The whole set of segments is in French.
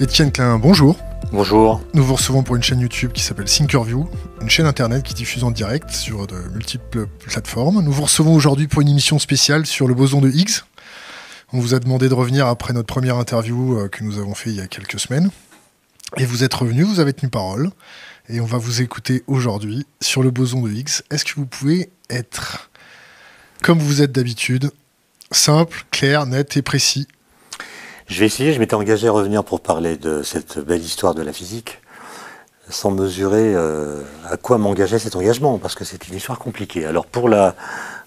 Étienne Klein, bonjour. Bonjour. Nous vous recevons pour une chaîne YouTube qui s'appelle Thinkerview, une chaîne internet qui diffuse en direct sur de multiples plateformes. Nous vous recevons aujourd'hui pour une émission spéciale sur le boson de Higgs. On vous a demandé de revenir après notre première interview que nous avons fait il y a quelques semaines. Et vous êtes revenu, vous avez tenu parole. Et on va vous écouter aujourd'hui sur le boson de Higgs. Est-ce que vous pouvez être, comme vous êtes d'habitude, simple, clair, net et précis? Je vais essayer, je m'étais engagé à revenir pour parler de cette belle histoire de la physique, sans mesurer à quoi m'engageait cet engagement, parce que c'est une histoire compliquée. Alors pour la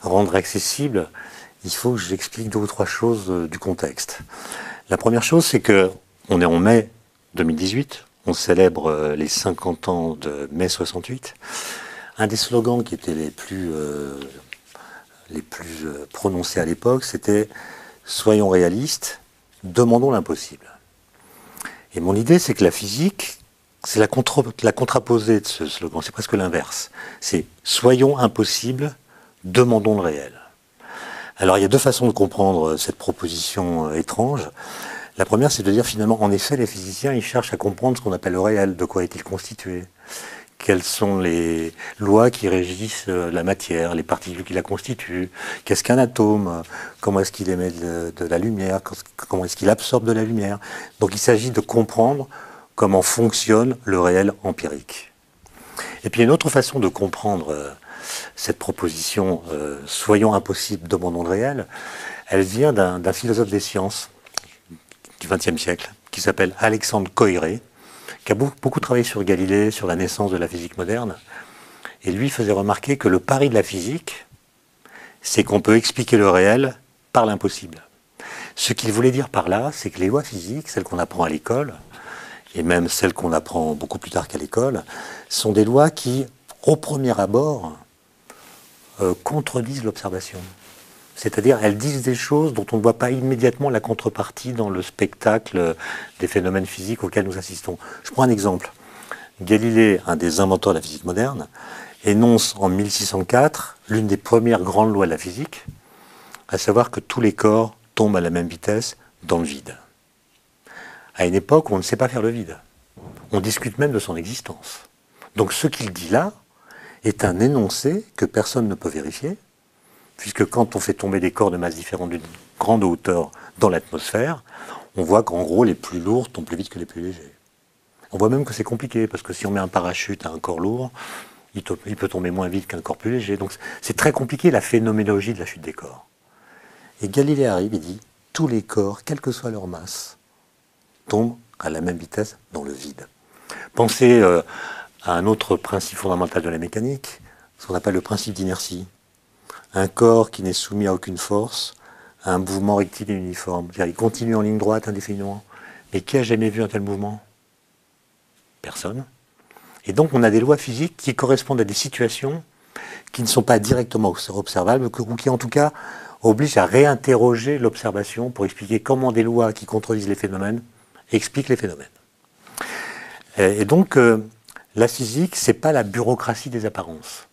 rendre accessible, il faut que j'explique deux ou trois choses du contexte. La première chose, c'est que on est en mai 2018, on célèbre les 50 ans de mai 68. Un des slogans qui étaient les plus prononcés à l'époque, c'était « Soyons réalistes ». Demandons l'impossible. Et mon idée, c'est que la physique, c'est la contraposée de ce slogan, c'est presque l'inverse. C'est « soyons impossibles, demandons le réel ». Alors il y a deux façons de comprendre cette proposition étrange. La première, c'est de dire finalement, en effet, les physiciens, ils cherchent à comprendre ce qu'on appelle le réel, de quoi est-il constitué. Quelles sont les lois qui régissent la matière, les particules qui la constituent, qu'est-ce qu'un atome, comment est-ce qu'il émet de la lumière, comment est-ce qu'il absorbe de la lumière. Donc il s'agit de comprendre comment fonctionne le réel empirique. Et puis il y a une autre façon de comprendre cette proposition « soyons impossibles, demandons le réel », elle vient d'un philosophe des sciences du XXe siècle qui s'appelle Alexandre Koyré, qui a beaucoup travaillé sur Galilée, sur la naissance de la physique moderne. Et lui faisait remarquer que le pari de la physique, c'est qu'on peut expliquer le réel par l'impossible. Ce qu'il voulait dire par là, c'est que les lois physiques, celles qu'on apprend à l'école, et même celles qu'on apprend beaucoup plus tard qu'à l'école, sont des lois qui, au premier abord, contredisent l'observation. C'est-à-dire, elles disent des choses dont on ne voit pas immédiatement la contrepartie dans le spectacle des phénomènes physiques auxquels nous assistons. Je prends un exemple. Galilée, un des inventeurs de la physique moderne, énonce en 1604 l'une des premières grandes lois de la physique, à savoir que tous les corps tombent à la même vitesse dans le vide. À une époque où on ne sait pas faire le vide. On discute même de son existence. Donc ce qu'il dit là est un énoncé que personne ne peut vérifier, puisque quand on fait tomber des corps de masse différente d'une grande hauteur dans l'atmosphère, on voit qu'en gros, les plus lourds tombent plus vite que les plus légers. On voit même que c'est compliqué, parce que si on met un parachute à un corps lourd, il peut tomber moins vite qu'un corps plus léger. Donc c'est très compliqué, la phénoménologie de la chute des corps. Et Galilée arrive et dit, tous les corps, quelle que soit leur masse, tombent à la même vitesse dans le vide. Pensez à un autre principe fondamental de la mécanique, ce qu'on appelle le principe d'inertie. Un corps qui n'est soumis à aucune force, à un mouvement rectiligne uniforme. C'est-à-dire, il continue en ligne droite indéfiniment. Mais qui a jamais vu un tel mouvement? Personne. Et donc, on a des lois physiques qui correspondent à des situations qui ne sont pas directement observables, ou qui, en tout cas, obligent à réinterroger l'observation pour expliquer comment des lois qui contredisent les phénomènes expliquent les phénomènes. Et donc, la physique, c'est pas la bureaucratie des apparences.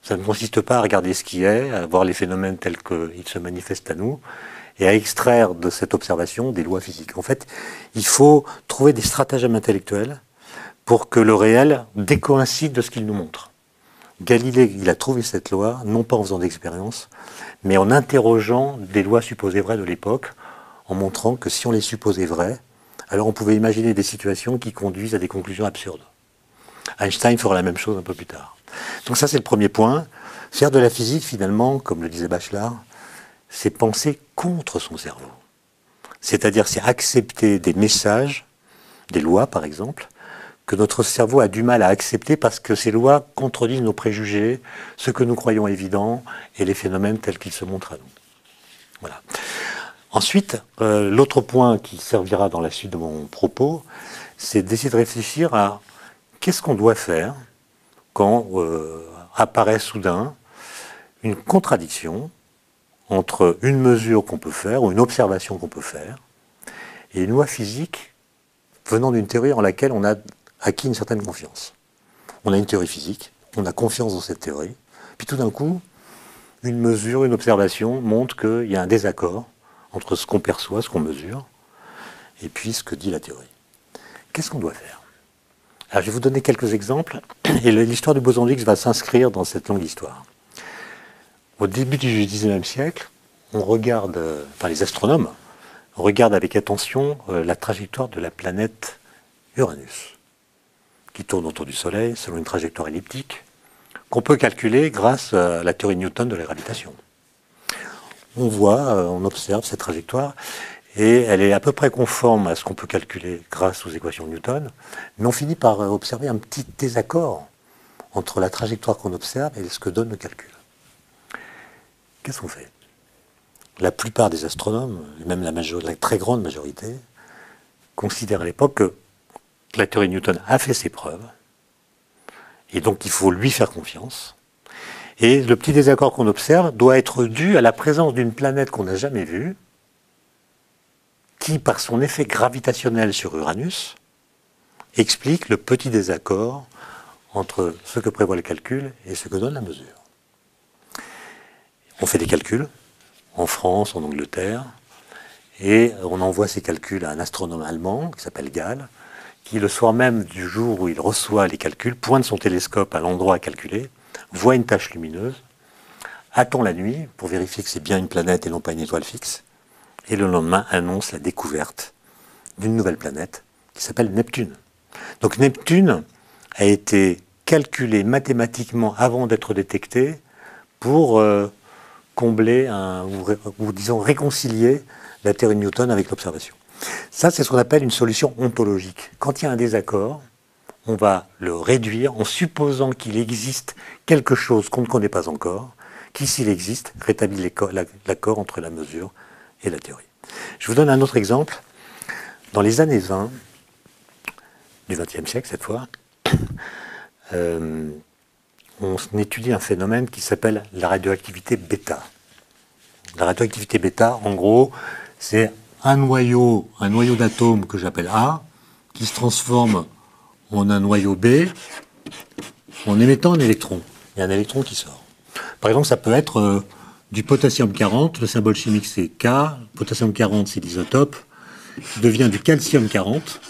Ça ne consiste pas à regarder ce qui est, à voir les phénomènes tels qu'ils se manifestent à nous, et à extraire de cette observation des lois physiques. En fait, il faut trouver des stratagèmes intellectuels pour que le réel décoïncide de ce qu'il nous montre. Galilée, il a trouvé cette loi, non pas en faisant d'expérience, mais en interrogeant des lois supposées vraies de l'époque, en montrant que si on les supposait vraies, alors on pouvait imaginer des situations qui conduisent à des conclusions absurdes. Einstein fera la même chose un peu plus tard. Donc ça, c'est le premier point. Faire de la physique, finalement, comme le disait Bachelard, c'est penser contre son cerveau. C'est-à-dire, c'est accepter des messages, des lois par exemple, que notre cerveau a du mal à accepter parce que ces lois contredisent nos préjugés, ce que nous croyons évident et les phénomènes tels qu'ils se montrent à nous. Voilà. Ensuite, l'autre point qui servira dans la suite de mon propos, c'est d'essayer de réfléchir à qu'est-ce qu'on doit faire quand apparaît soudain une contradiction entre une mesure qu'on peut faire ou une observation qu'on peut faire et une loi physique venant d'une théorie en laquelle on a acquis une certaine confiance. On a une théorie physique, on a confiance dans cette théorie, puis tout d'un coup, une mesure, une observation montre qu'il y a un désaccord entre ce qu'on perçoit, ce qu'on mesure, et puis ce que dit la théorie. Qu'est-ce qu'on doit faire? Alors, je vais vous donner quelques exemples, et l'histoire du boson de Higgs va s'inscrire dans cette longue histoire. Au début du XIXe siècle, on regarde, les astronomes regardent avec attention la trajectoire de la planète Uranus, qui tourne autour du Soleil selon une trajectoire elliptique, qu'on peut calculer grâce à la théorie de Newton de la gravitation. On observe cette trajectoire, et elle est à peu près conforme à ce qu'on peut calculer grâce aux équations de Newton, mais on finit par observer un petit désaccord entre la trajectoire qu'on observe et ce que donne le calcul. Qu'est-ce qu'on fait? La plupart des astronomes, même la très grande majorité, considèrent à l'époque que la théorie de Newton a fait ses preuves, et donc il faut lui faire confiance. Et le petit désaccord qu'on observe doit être dû à la présence d'une planète qu'on n'a jamais vue, qui, par son effet gravitationnel sur Uranus, explique le petit désaccord entre ce que prévoit le calcul et ce que donne la mesure. On fait des calculs, en France, en Angleterre, et on envoie ces calculs à un astronome allemand qui s'appelle Gall, qui le soir même du jour où il reçoit les calculs, pointe son télescope à l'endroit à calculer, voit une tache lumineuse, attend la nuit pour vérifier que c'est bien une planète et non pas une étoile fixe, et le lendemain annonce la découverte d'une nouvelle planète qui s'appelle Neptune. Donc Neptune a été calculé mathématiquement avant d'être détecté pour combler ou disons réconcilier la théorie de Newton avec l'observation. Ça, c'est ce qu'on appelle une solution ontologique. Quand il y a un désaccord, on va le réduire en supposant qu'il existe quelque chose qu'on ne connaît pas encore, qui, s'il existe, rétablit l'accord entre la mesure et la théorie. Je vous donne un autre exemple. Dans les années 20, du XXe siècle cette fois, on étudie un phénomène qui s'appelle la radioactivité bêta. La radioactivité bêta, en gros, c'est un noyau d'atomes que j'appelle A, qui se transforme en un noyau B en émettant un électron. Il y a un électron qui sort. Par exemple, ça peut être du potassium 40, le symbole chimique c'est K, potassium 40 c'est l'isotope, qui devient du calcium 40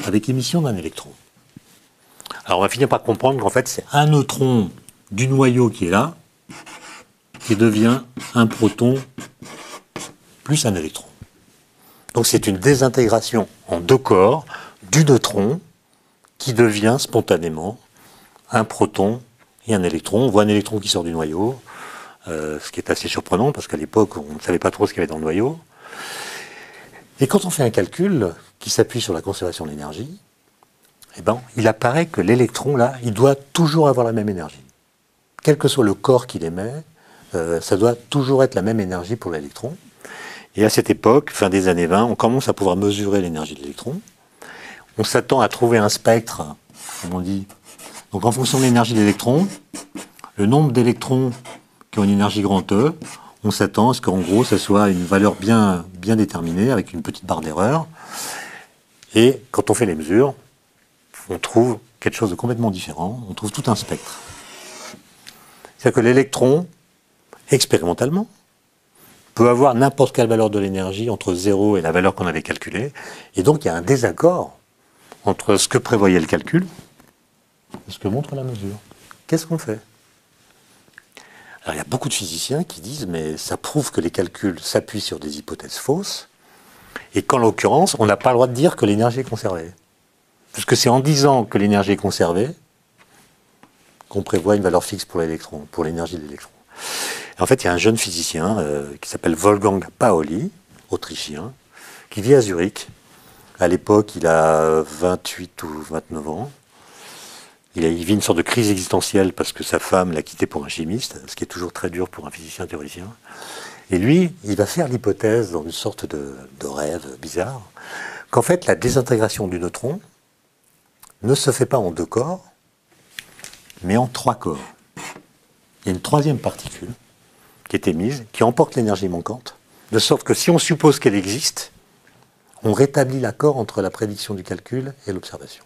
avec émission d'un électron. Alors on va finir par comprendre qu'en fait c'est un neutron du noyau qui est là, qui devient un proton plus un électron. Donc c'est une désintégration en deux corps du neutron qui devient spontanément un proton et un électron. On voit un électron qui sort du noyau, ce qui est assez surprenant parce qu'à l'époque on ne savait pas trop ce qu'il y avait dans le noyau. Et quand on fait un calcul qui s'appuie sur la conservation de l'énergie, eh ben, il apparaît que l'électron, là, il doit toujours avoir la même énergie. Quel que soit le corps qu'il émet, ça doit toujours être la même énergie pour l'électron. Et à cette époque, fin des années 20, on commence à pouvoir mesurer l'énergie de l'électron. On s'attend à trouver un spectre, comme on dit. Donc en fonction de l'énergie de l'électron, le nombre d'électrons qui ont une énergie grand E, on s'attend à ce qu'en gros, ça soit une valeur bien déterminée, avec une petite barre d'erreur. Et quand on fait les mesures, on trouve quelque chose de complètement différent, on trouve tout un spectre. C'est-à-dire que l'électron, expérimentalement, peut avoir n'importe quelle valeur de l'énergie entre 0 et la valeur qu'on avait calculée, et donc il y a un désaccord entre ce que prévoyait le calcul et ce que montre la mesure. Qu'est-ce qu'on fait? Alors il y a beaucoup de physiciens qui disent mais ça prouve que les calculs s'appuient sur des hypothèses fausses, et qu'en l'occurrence, on n'a pas le droit de dire que l'énergie est conservée. Puisque c'est en disant que l'énergie est conservée qu'on prévoit une valeur fixe pour l'électron, pour l'énergie de l'électron. En fait, il y a un jeune physicien qui s'appelle Wolfgang Pauli, autrichien, qui vit à Zurich. À l'époque, il a 28 ou 29 ans. Il vit une sorte de crise existentielle parce que sa femme l'a quitté pour un chimiste, ce qui est toujours très dur pour un physicien théoricien. Et lui, il va faire l'hypothèse, dans une sorte de rêve bizarre, qu'en fait, la désintégration du neutron ne se fait pas en deux corps, mais en trois corps. Il y a une troisième particule qui est émise, qui emporte l'énergie manquante, de sorte que si on suppose qu'elle existe, on rétablit l'accord entre la prédiction du calcul et l'observation.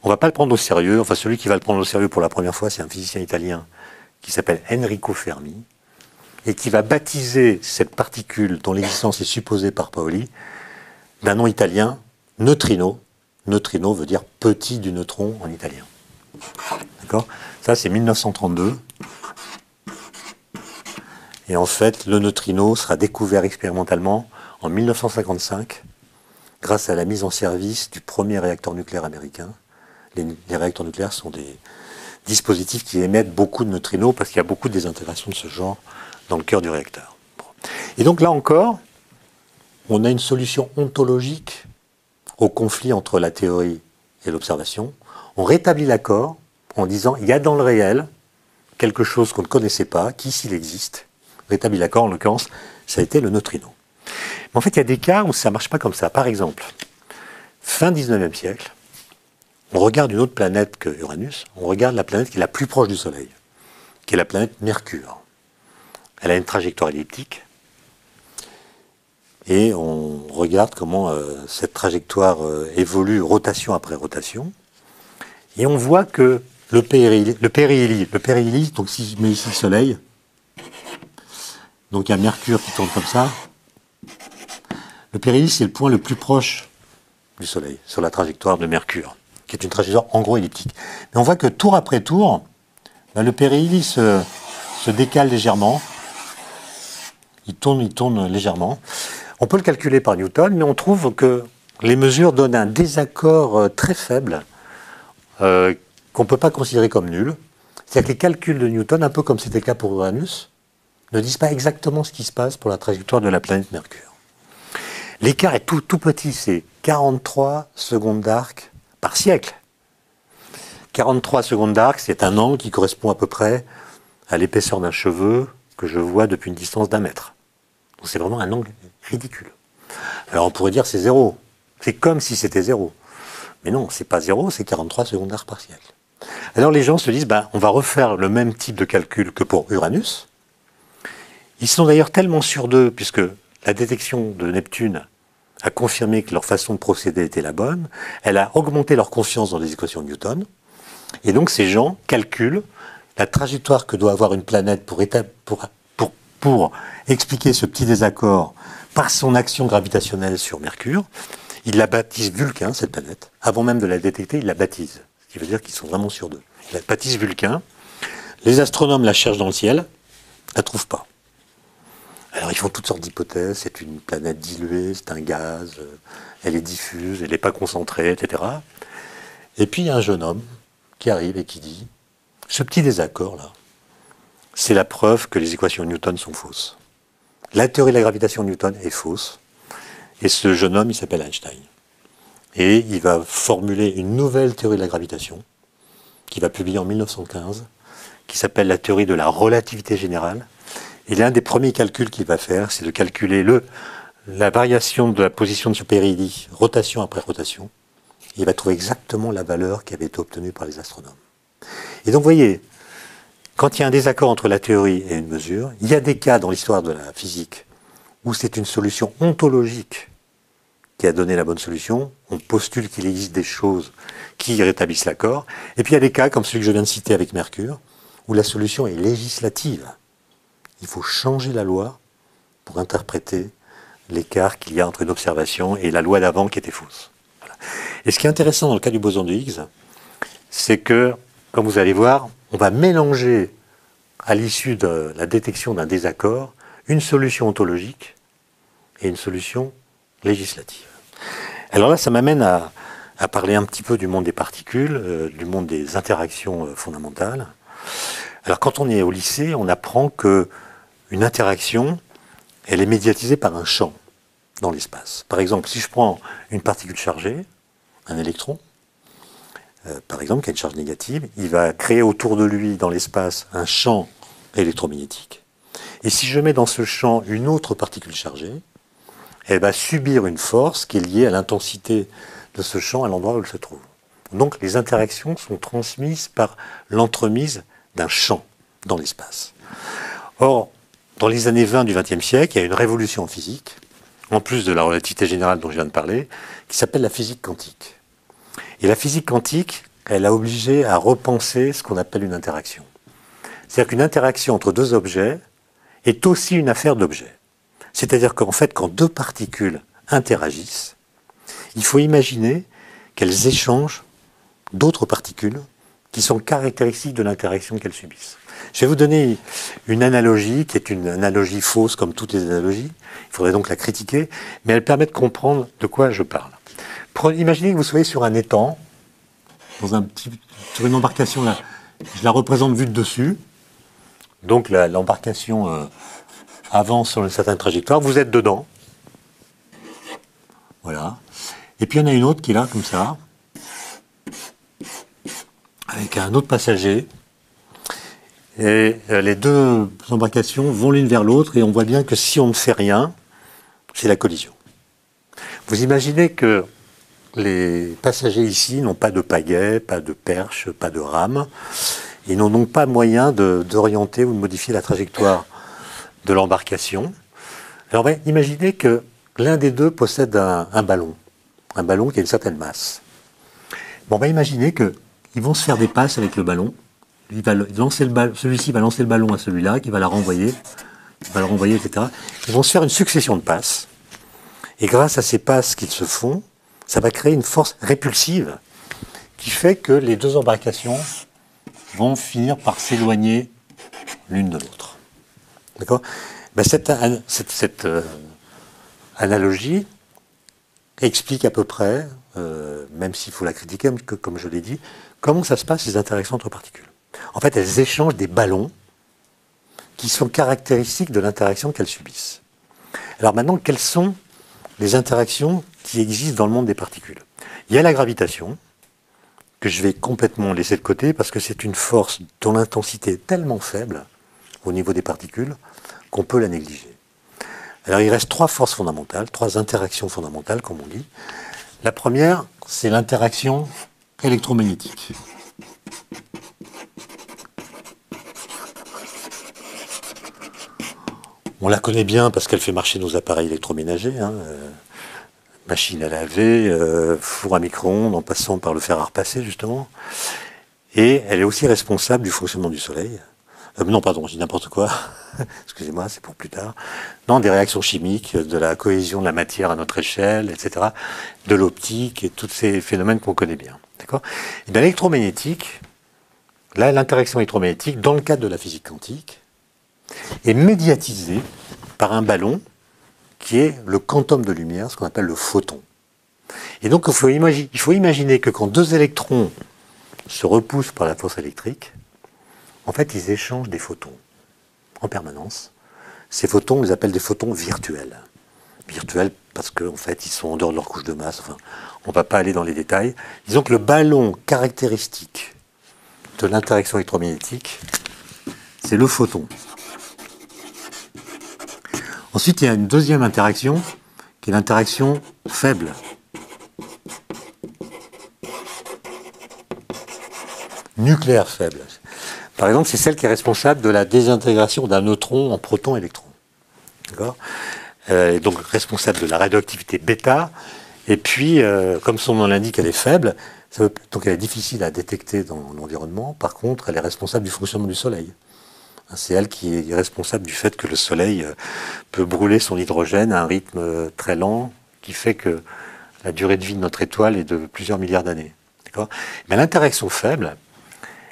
On ne va pas le prendre au sérieux, enfin celui qui va le prendre au sérieux pour la première fois, c'est un physicien italien qui s'appelle Enrico Fermi, et qui va baptiser cette particule dont l'existence est supposée par Pauli d'un nom italien, neutrino. Neutrino veut dire petit du neutron en italien. D'accord ? Ça, c'est 1932. Et en fait, le neutrino sera découvert expérimentalement en 1955 grâce à la mise en service du premier réacteur nucléaire américain. Les réacteurs nucléaires sont des dispositifs qui émettent beaucoup de neutrinos parce qu'il y a beaucoup de désintégrations de ce genre dans le cœur du réacteur. Et donc là encore, on a une solution ontologique au conflit entre la théorie et l'observation. On rétablit l'accord en disant il y a dans le réel quelque chose qu'on ne connaissait pas, qui s'il existe, rétablit l'accord, en l'occurrence, ça a été le neutrino. Mais en fait, il y a des cas où ça ne marche pas comme ça. Par exemple, fin 19e siècle, on regarde une autre planète que Uranus, on regarde la planète qui est la plus proche du Soleil, qui est la planète Mercure. Elle a une trajectoire elliptique, et on regarde comment cette trajectoire évolue rotation après rotation, et on voit que le périhélie, donc si je mets ici le Soleil, donc il y a Mercure qui tourne comme ça, le périhélie c'est le point le plus proche du Soleil, sur la trajectoire de Mercure, qui est une trajectoire en gros elliptique. Mais on voit que tour après tour, le périhélie se décale légèrement, il tourne légèrement. On peut le calculer par Newton, mais on trouve que les mesures donnent un désaccord très faible, qu'on ne peut pas considérer comme nul. C'est-à-dire que les calculs de Newton, un peu comme c'était le cas pour Uranus, ne disent pas exactement ce qui se passe pour la trajectoire de la planète Mercure. L'écart est tout petit, c'est 43 secondes d'arc par siècle. 43 secondes d'arc, c'est un angle qui correspond à peu près à l'épaisseur d'un cheveu que je vois depuis une distance d'1 mètre. Donc c'est vraiment un angle ridicule. Alors on pourrait dire c'est 0. C'est comme si c'était 0. Mais non, c'est pas 0, c'est 43 secondes d'arc par siècle. Alors les gens se disent, on va refaire le même type de calcul que pour Uranus. Ils sont d'ailleurs tellement sûrs d'eux, puisque la détection de Neptune a confirmé que leur façon de procéder était la bonne, elle a augmenté leur confiance dans les équations de Newton, et donc ces gens calculent la trajectoire que doit avoir une planète pour expliquer ce petit désaccord par son action gravitationnelle sur Mercure. Ils la baptisent Vulcain, cette planète. Avant même de la détecter, ils la baptisent. Ce qui veut dire qu'ils sont vraiment sûrs d'eux. Ils la baptisent Vulcain. Les astronomes la cherchent dans le ciel, ne la trouvent pas. Alors ils font toutes sortes d'hypothèses. C'est une planète diluée, c'est un gaz, elle est diffuse, elle n'est pas concentrée, etc. Et puis il y a un jeune homme qui arrive et qui dit « Ce petit désaccord-là, c'est la preuve que les équations de Newton sont fausses. La théorie de la gravitation de Newton est fausse. » Et ce jeune homme, il s'appelle Einstein. Et il va formuler une nouvelle théorie de la gravitation, qu'il va publier en 1915, qui s'appelle la théorie de la relativité générale. Et l'un des premiers calculs qu'il va faire, c'est de calculer la variation de la position de ce périhélie, rotation après rotation. Il va trouver exactement la valeur qui avait été obtenue par les astronomes. Et donc, vous voyez, quand il y a un désaccord entre la théorie et une mesure, il y a des cas dans l'histoire de la physique où c'est une solution ontologique qui a donné la bonne solution. On postule qu'il existe des choses qui rétablissent l'accord. Et puis il y a des cas, comme celui que je viens de citer avec Mercure, où la solution est législative. Il faut changer la loi pour interpréter l'écart qu'il y a entre une observation et la loi d'avant qui était fausse. Voilà. Et ce qui est intéressant dans le cas du boson de Higgs, c'est que, comme vous allez voir, on va mélanger, à l'issue de la détection d'un désaccord, une solution ontologique et une solution législative. Alors là, ça m'amène à parler un petit peu du monde des particules, du monde des interactions fondamentales. Alors quand on est au lycée, on apprend que une interaction, elle est médiatisée par un champ dans l'espace. Par exemple, si je prends une particule chargée, un électron, par exemple, qui a une charge négative, il va créer autour de lui, dans l'espace, un champ électromagnétique. Et si je mets dans ce champ une autre particule chargée, elle va subir une force qui est liée à l'intensité de ce champ à l'endroit où elle se trouve. Donc les interactions sont transmises par l'entremise d'un champ dans l'espace. Or, dans les années 20 du XXe siècle, il y a une révolution en physique, en plus de la relativité générale dont je viens de parler, qui s'appelle la physique quantique. Et la physique quantique, elle a obligé à repenser ce qu'on appelle une interaction. C'est-à-dire qu'une interaction entre deux objets est aussi une affaire d'objets. C'est-à-dire qu'en fait, quand deux particules interagissent, il faut imaginer qu'elles échangent d'autres particules qui sont caractéristiques de l'interaction qu'elles subissent. Je vais vous donner une analogie qui est une analogie fausse comme toutes les analogies. Il faudrait donc la critiquer, mais elle permet de comprendre de quoi je parle. Imaginez que vous soyez sur un étang, sur une embarcation là. Je la représente vue de dessus. Donc l'embarcation avance sur une certaine trajectoire. Vous êtes dedans. Voilà. Et puis il y en a une autre qui est là, comme ça, avec un autre passager. Et les deux embarcations vont l'une vers l'autre et on voit bien que si on ne fait rien, c'est la collision. Vous imaginez que les passagers ici n'ont pas de pagaie, pas de perche, pas de rame. Ils n'ont donc pas moyen d'orienter ou de modifier la trajectoire de l'embarcation. Alors imaginez que l'un des deux possède un ballon qui a une certaine masse. Bon, on va imaginer qu'ils vont se faire des passes avec le ballon. Celui-ci va lancer le ballon à celui-là, qui va la renvoyer, etc. Ils vont se faire une succession de passes. Et grâce à ces passes qu'ils se font, ça va créer une force répulsive qui fait que les deux embarcations vont finir par s'éloigner l'une de l'autre. D'accord ? Cette analogie explique à peu près, même s'il faut la critiquer, comme je l'ai dit, comment ça se passe les interactions entre particules. En fait, elles échangent des ballons qui sont caractéristiques de l'interaction qu'elles subissent. Alors maintenant, quelles sont les interactions qui existent dans le monde des particules? Il y a la gravitation, que je vais complètement laisser de côté, parce que c'est une force dont l'intensité est tellement faible au niveau des particules qu'on peut la négliger. Alors il reste trois forces fondamentales, trois interactions fondamentales, comme on dit. La première, c'est l'interaction électromagnétique. On la connaît bien parce qu'elle fait marcher nos appareils électroménagers, machine à laver, four à micro-ondes, en passant par le fer à repasser, justement. Et elle est aussi responsable du fonctionnement du Soleil. Non, pardon, je dis n'importe quoi. Excusez-moi, c'est pour plus tard. Non, des réactions chimiques, de la cohésion de la matière à notre échelle, etc. De l'optique et tous ces phénomènes qu'on connaît bien. D'accord ? Et bien, l'électromagnétique, là, l'interaction électromagnétique, dans le cadre de la physique quantique, est médiatisée par un ballon qui est le quantum de lumière, ce qu'on appelle le photon. Et donc, il faut imaginer que quand deux électrons se repoussent par la force électrique, en fait, ils échangent des photons en permanence. Ces photons, on les appelle des photons virtuels. Virtuels parce qu'en fait, ils sont en dehors de leur couche de masse. Enfin, on ne va pas aller dans les détails. Disons que le ballon caractéristique de l'interaction électromagnétique, c'est le photon. Ensuite, il y a une deuxième interaction, qui est l'interaction faible. Nucléaire faible. Par exemple, c'est celle qui est responsable de la désintégration d'un neutron en proton-électron. D'accord ? Donc responsable de la radioactivité bêta. Et puis, comme son nom l'indique, elle est faible. Donc elle est difficile à détecter dans l'environnement. Par contre, elle est responsable du fonctionnement du Soleil. C'est elle qui est responsable du fait que le Soleil peut brûler son hydrogène à un rythme très lent, qui fait que la durée de vie de notre étoile est de plusieurs milliards d'années. D'accord ? Mais l'interaction faible,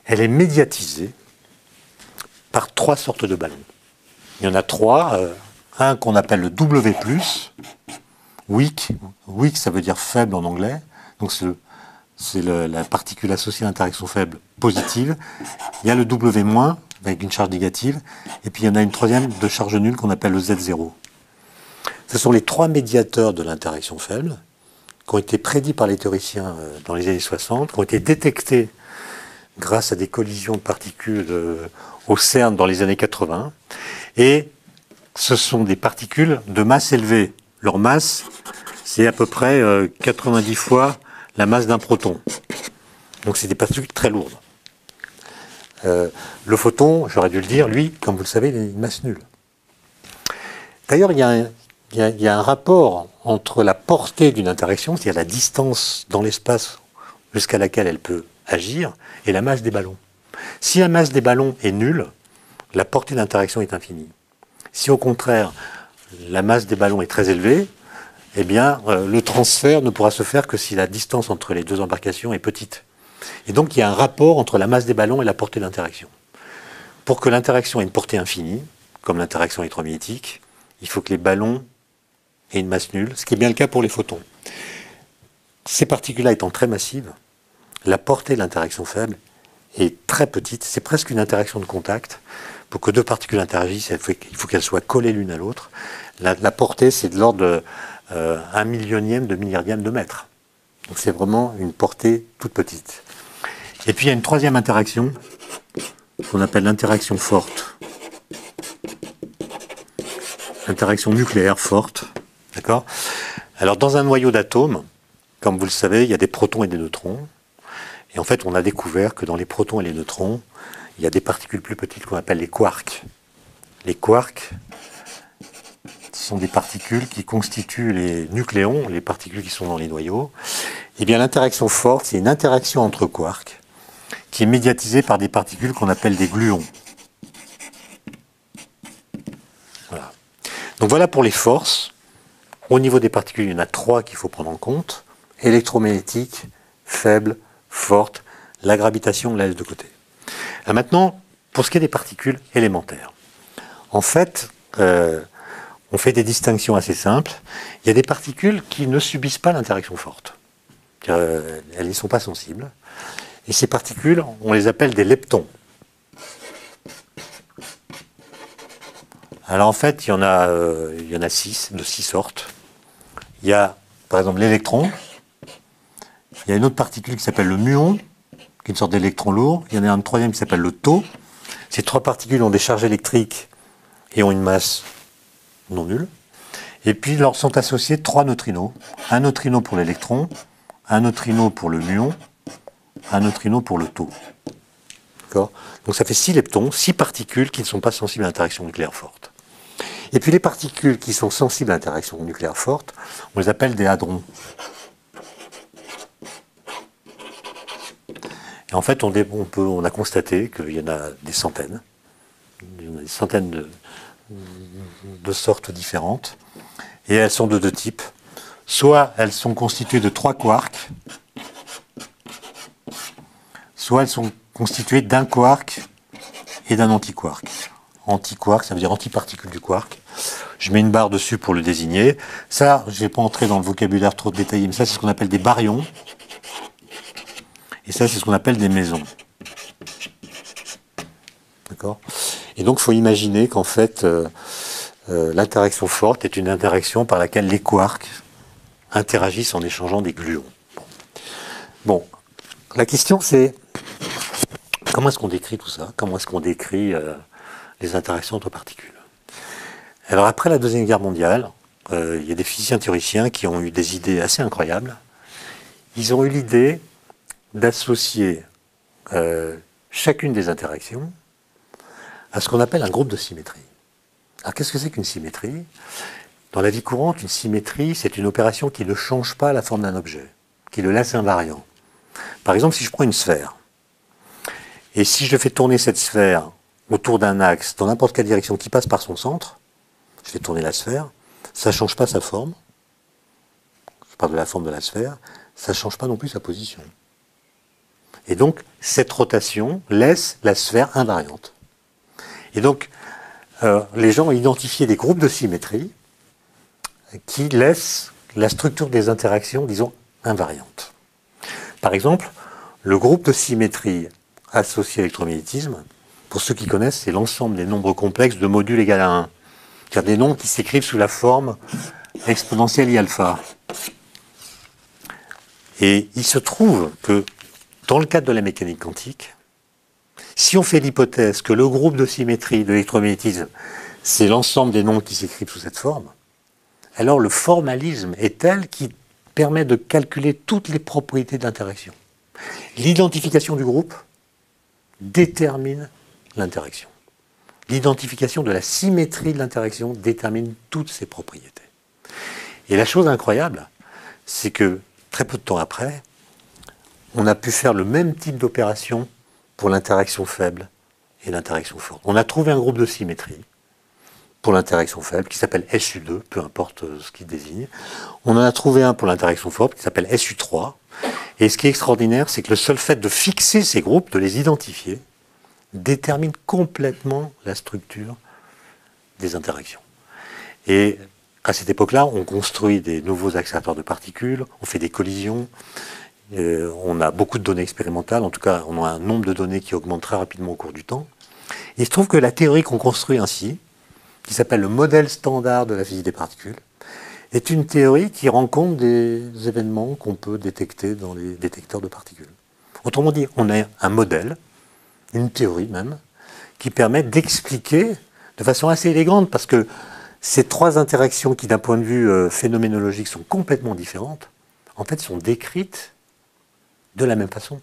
elle est médiatisée par trois sortes de ballons. Il y en a trois. Un qu'on appelle le W+, weak. Weak, ça veut dire faible en anglais. Donc c'est la particule associée à l'interaction faible positive. Il y a le W-, avec une charge négative. Et puis il y en a une troisième de charge nulle qu'on appelle le Z0. Ce sont les trois médiateurs de l'interaction faible qui ont été prédits par les théoriciens dans les années 60, qui ont été détectés grâce à des collisions de particules au CERN dans les années 80. Et ce sont des particules de masse élevée. Leur masse, c'est à peu près 90 fois la masse d'un proton. Donc c'est des particules très lourdes. Le photon, j'aurais dû le dire, lui, comme vous le savez, il a une masse nulle. D'ailleurs, il y a un rapport entre la portée d'une interaction, c'est-à-dire la distance dans l'espace jusqu'à laquelle elle peut agir, et la masse des ballons. Si la masse des ballons est nulle, la portée d'interaction est infinie. Si au contraire, la masse des ballons est très élevée, eh bien, le transfert ne pourra se faire que si la distance entre les deux embarcations est petite. Et donc, il y a un rapport entre la masse des ballons et la portée d'interaction. Pour que l'interaction ait une portée infinie, comme l'interaction électromagnétique, il faut que les ballons aient une masse nulle, ce qui est bien le cas pour les photons. Ces particules-là étant très massives, la portée de l'interaction faible est très petite, c'est presque une interaction de contact. Pour que deux particules interagissent, il faut qu'elles soient collées l'une à l'autre. La portée, c'est de l'ordre de 1 millionième de milliardième de mètre. Donc c'est vraiment une portée toute petite. Et puis il y a une troisième interaction qu'on appelle l'interaction forte. Interaction nucléaire forte. D'accord ? Alors dans un noyau d'atomes, comme vous le savez, il y a des protons et des neutrons. Et en fait, on a découvert que dans les protons et les neutrons, il y a des particules plus petites qu'on appelle les quarks. Les quarks, ce sont des particules qui constituent les nucléons, les particules qui sont dans les noyaux. Eh bien, l'interaction forte, c'est une interaction entre quarks qui est médiatisée par des particules qu'on appelle des gluons. Voilà. Donc voilà pour les forces. Au niveau des particules, il y en a 3 qu'il faut prendre en compte. Électromagnétique, faible, forte, la gravitation, on la laisse de côté. Alors maintenant, pour ce qui est des particules élémentaires, en fait, on fait des distinctions assez simples. Il y a des particules qui ne subissent pas l'interaction forte. Elles n'y sont pas sensibles. Et ces particules, on les appelle des leptons. Alors en fait, il y en a 6, de 6 sortes. Il y a, par exemple, l'électron. Il y a une autre particule qui s'appelle le muon, qui est une sorte d'électron lourd. Il y en a un troisième qui s'appelle le tau. Ces 3 particules ont des charges électriques et ont une masse non nulle. Et puis, leur sont associés 3 neutrinos. Un neutrino pour l'électron, un neutrino pour le muon, un neutrino pour le tau. D'accord ? Donc ça fait 6 leptons, 6 particules qui ne sont pas sensibles à l'interaction nucléaire forte. Et puis les particules qui sont sensibles à l'interaction nucléaire forte, on les appelle des hadrons. Et en fait, on a constaté qu'il y en a des centaines. Il y en a des centaines de sortes différentes. Et elles sont de 2 types. Soit elles sont constituées de 3 quarks, soit elles sont constituées d'un quark et d'un antiquark. Antiquark, ça veut dire antiparticule du quark. Je mets une barre dessus pour le désigner. Ça, je ne vais pas entrer dans le vocabulaire trop détaillé, mais ça, c'est ce qu'on appelle des baryons. Et ça, c'est ce qu'on appelle des mésons. D'accord ? Et donc, il faut imaginer qu'en fait, l'interaction forte est une interaction par laquelle les quarks interagissent en échangeant des gluons. Bon, la question c'est, comment est-ce qu'on décrit tout ça ? Comment est-ce qu'on décrit les interactions entre particules ? Alors, après la Deuxième Guerre mondiale, il y a des physiciens théoriciens qui ont eu des idées assez incroyables. Ils ont eu l'idée d'associer chacune des interactions à ce qu'on appelle un groupe de symétrie. Alors qu'est-ce que c'est qu'une symétrie ? Dans la vie courante, une symétrie, c'est une opération qui ne change pas la forme d'un objet, qui le laisse invariant. Par exemple, si je prends une sphère, et si je fais tourner cette sphère autour d'un axe dans n'importe quelle direction qui passe par son centre, je fais tourner la sphère, ça ne change pas sa forme, je parle de la forme de la sphère, ça ne change pas non plus sa position. Et donc, cette rotation laisse la sphère invariante. Et donc, les gens ont identifié des groupes de symétrie qui laissent la structure des interactions, disons, invariante. Par exemple, le groupe de symétrie associé à l'électromagnétisme, pour ceux qui connaissent, c'est l'ensemble des nombres complexes de modules égal à 1. C'est-à-dire des nombres qui s'écrivent sous la forme exponentielle I alpha. Et il se trouve que, dans le cadre de la mécanique quantique, si on fait l'hypothèse que le groupe de symétrie de l'électromagnétisme, c'est l'ensemble des nombres qui s'écrivent sous cette forme, alors le formalisme est tel qu'il permet de calculer toutes les propriétés de l'interaction. L'identification du groupe détermine l'interaction. L'identification de la symétrie de l'interaction détermine toutes ses propriétés. Et la chose incroyable, c'est que très peu de temps après, on a pu faire le même type d'opération pour l'interaction faible et l'interaction forte. On a trouvé un groupe de symétrie pour l'interaction faible qui s'appelle SU2, peu importe ce qu'il désigne. On en a trouvé un pour l'interaction forte qui s'appelle SU3. Et ce qui est extraordinaire, c'est que le seul fait de fixer ces groupes, de les identifier, détermine complètement la structure des interactions. Et à cette époque-là, on construit des nouveaux accélérateurs de particules, on fait des collisions, on a beaucoup de données expérimentales, en tout cas on a un nombre de données qui augmente très rapidement au cours du temps. Et il se trouve que la théorie qu'on construit ainsi, qui s'appelle le modèle standard de la physique des particules, est une théorie qui rend compte des événements qu'on peut détecter dans les détecteurs de particules. Autrement dit, on a un modèle, une théorie même, qui permet d'expliquer de façon assez élégante, parce que ces trois interactions qui, d'un point de vue phénoménologique, sont complètement différentes, en fait, sont décrites de la même façon.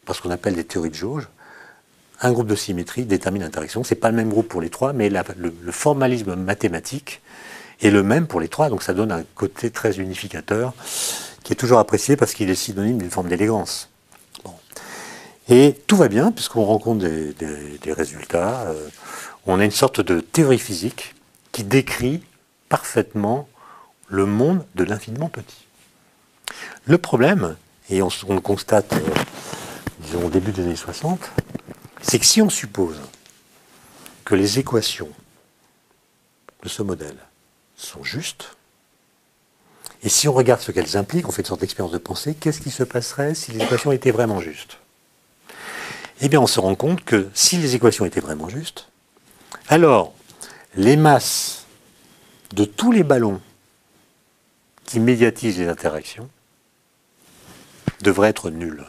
Parce qu'on appelle des théories de jauge. Un groupe de symétrie détermine l'interaction. Ce n'est pas le même groupe pour les trois, mais le formalisme mathématique est le même pour les trois. Donc ça donne un côté très unificateur, qui est toujours apprécié parce qu'il est synonyme d'une forme d'élégance. Bon. Et tout va bien, puisqu'on rencontre des résultats. On a une sorte de théorie physique qui décrit parfaitement le monde de l'infiniment petit. Le problème, et on le constate, disons, au début des années 60, c'est que si on suppose que les équations de ce modèle sont justes, et si on regarde ce qu'elles impliquent, on fait une sorte d'expérience de pensée, qu'est-ce qui se passerait si les équations étaient vraiment justes? Eh bien, on se rend compte que si les équations étaient vraiment justes, alors les masses de tous les ballons qui médiatisent les interactions devraient être nulles.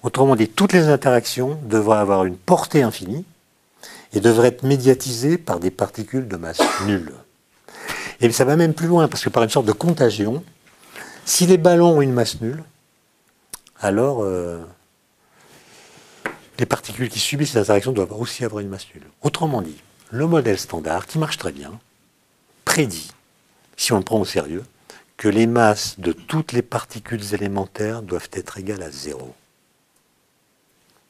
Autrement dit, toutes les interactions devraient avoir une portée infinie et devraient être médiatisées par des particules de masse nulle. Et ça va même plus loin, parce que par une sorte de contagion, si les ballons ont une masse nulle, alors les particules qui subissent ces interactions doivent aussi avoir une masse nulle. Autrement dit, le modèle standard, qui marche très bien, prédit, si on le prend au sérieux, que les masses de toutes les particules élémentaires doivent être égales à 0.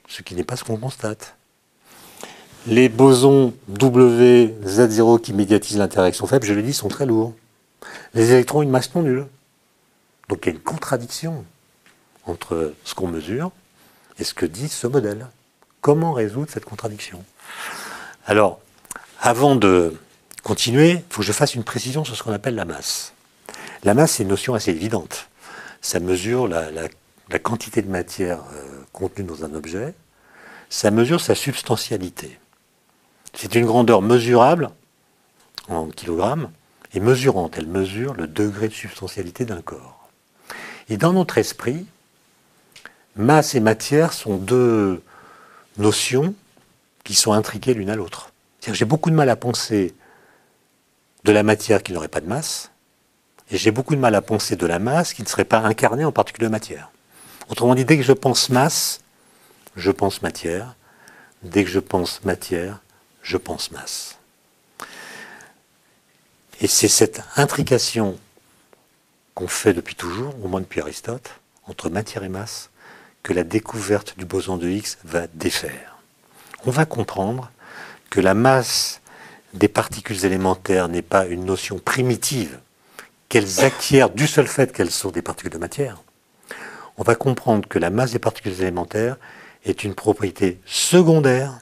Ce qui n'est pas ce qu'on constate. Les bosons W, Z0 qui médiatisent l'interaction faible, je l'ai dit, sont très lourds. Les électrons ont une masse non nulle. Donc il y a une contradiction entre ce qu'on mesure et ce que dit ce modèle. Comment résoudre cette contradiction? Alors, avant de continuer, il faut que je fasse une précision sur ce qu'on appelle la masse. La masse, c'est une notion assez évidente. Ça mesure la quantité de matière contenue dans un objet. Ça mesure sa substantialité. C'est une grandeur mesurable en kilogrammes et mesurante. Elle mesure le degré de substantialité d'un corps. Et dans notre esprit, masse et matière sont deux notions qui sont intriquées l'une à l'autre. J'ai beaucoup de mal à penser de la matière qui n'aurait pas de masse, et j'ai beaucoup de mal à penser de la masse qui ne serait pas incarnée en particules de matière. Autrement dit, dès que je pense masse, je pense matière. Dès que je pense matière, je pense masse. Et c'est cette intrication qu'on fait depuis toujours, au moins depuis Aristote, entre matière et masse, que la découverte du boson de Higgs va défaire. On va comprendre que la masse des particules élémentaires n'est pas une notion primitive qu'elles acquièrent du seul fait qu'elles sont des particules de matière. On va comprendre que la masse des particules élémentaires est une propriété secondaire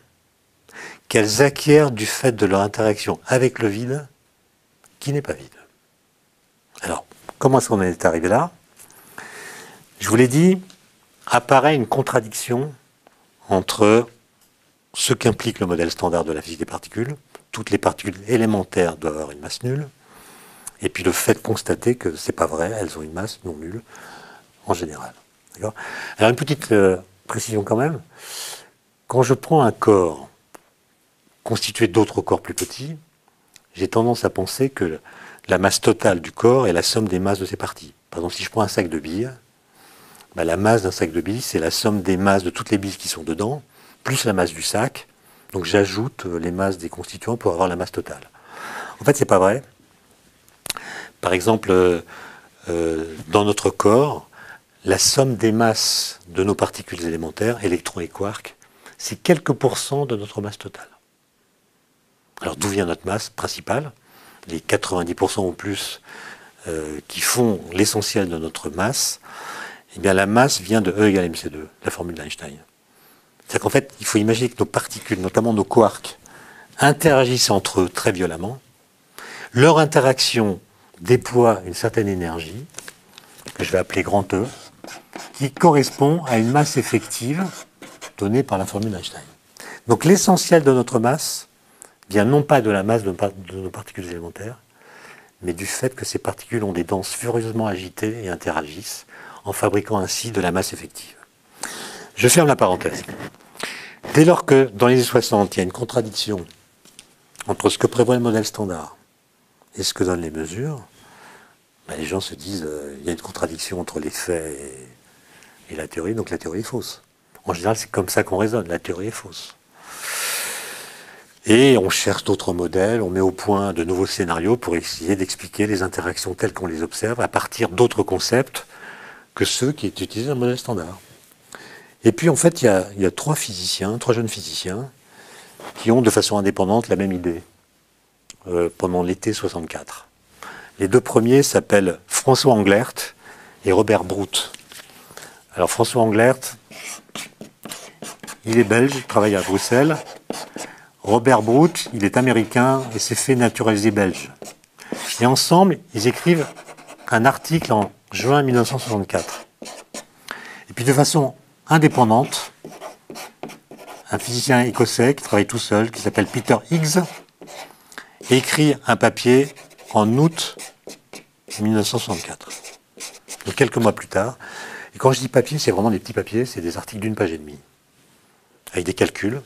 qu'elles acquièrent du fait de leur interaction avec le vide, qui n'est pas vide. Alors, comment est-ce qu'on en est arrivé là? Je vous l'ai dit, apparaît une contradiction entre ce qu'implique le modèle standard de la physique des particules, toutes les particules élémentaires doivent avoir une masse nulle, et puis le fait de constater que ce n'est pas vrai, elles ont une masse non nulle en général. Alors une petite précision quand même, quand je prends un corps constitué d'autres corps plus petits, j'ai tendance à penser que la masse totale du corps est la somme des masses de ses parties. Par exemple, si je prends un sac de billes, la masse d'un sac de billes, c'est la somme des masses de toutes les billes qui sont dedans, plus la masse du sac. Donc j'ajoute les masses des constituants pour avoir la masse totale. En fait, c'est pas vrai. Par exemple, dans notre corps, la somme des masses de nos particules élémentaires, électrons et quarks, c'est quelques pourcents de notre masse totale. Alors d'où vient notre masse principale? Les 90% ou plus qui font l'essentiel de notre masse, eh bien la masse vient de E égale mc2, la formule d'Einstein. C'est-à-dire qu'en fait, il faut imaginer que nos particules, notamment nos quarks, interagissent entre eux très violemment. Leur interaction déploie une certaine énergie, que je vais appeler grand E, qui correspond à une masse effective donnée par la formule d'Einstein. Donc l'essentiel de notre masse vient non pas de la masse de nos particules élémentaires, mais du fait que ces particules ont des danses furieusement agitées et interagissent, en fabriquant ainsi de la masse effective. Je ferme la parenthèse. Dès lors que, dans les années 60, il y a une contradiction entre ce que prévoit le modèle standard et ce que donnent les mesures, ben les gens se disent il y a une contradiction entre les faits et la théorie, donc la théorie est fausse. En général, c'est comme ça qu'on raisonne, la théorie est fausse. Et on cherche d'autres modèles, on met au point de nouveaux scénarios pour essayer d'expliquer les interactions telles qu'on les observe à partir d'autres concepts que ceux qui est utilisés dans le modèle standard. Et puis en fait, il y a trois jeunes physiciens, qui ont de façon indépendante la même idée pendant l'été 64. Les deux premiers s'appellent François Englert et Robert Brout. Alors François Englert, il est belge, il travaille à Bruxelles. Robert Brout, il est américain et s'est fait naturaliser belge. Et ensemble, ils écrivent un article en juin 1964. Et puis de façon indépendante, un physicien écossais qui travaille tout seul, qui s'appelle Peter Higgs, écrit un papier en août 1964. Donc quelques mois plus tard. Et quand je dis papier, c'est vraiment des petits papiers, c'est des articles d'une page et demie, avec des calculs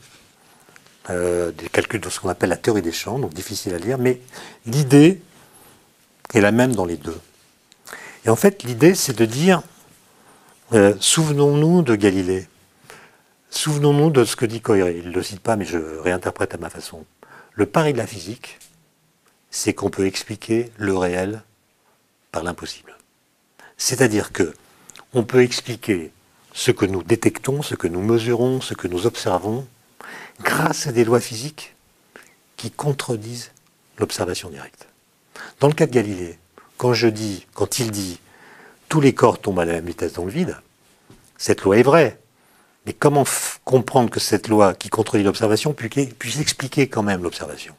de ce qu'on appelle la théorie des champs, donc difficile à lire, mais l'idée est la même dans les deux. Et en fait, l'idée, c'est de dire, souvenons-nous de Galilée, souvenons-nous de ce que dit Coiré. Il ne le cite pas, mais je réinterprète à ma façon. Le pari de la physique, c'est qu'on peut expliquer le réel par l'impossible. C'est-à-dire que on peut expliquer ce que nous détectons, ce que nous mesurons, ce que nous observons, grâce à des lois physiques qui contredisent l'observation directe. Dans le cas de Galilée, quand il dit « tous les corps tombent à la même vitesse dans le vide », cette loi est vraie. Mais comment comprendre que cette loi qui contredit l'observation puisse expliquer quand même l'observation?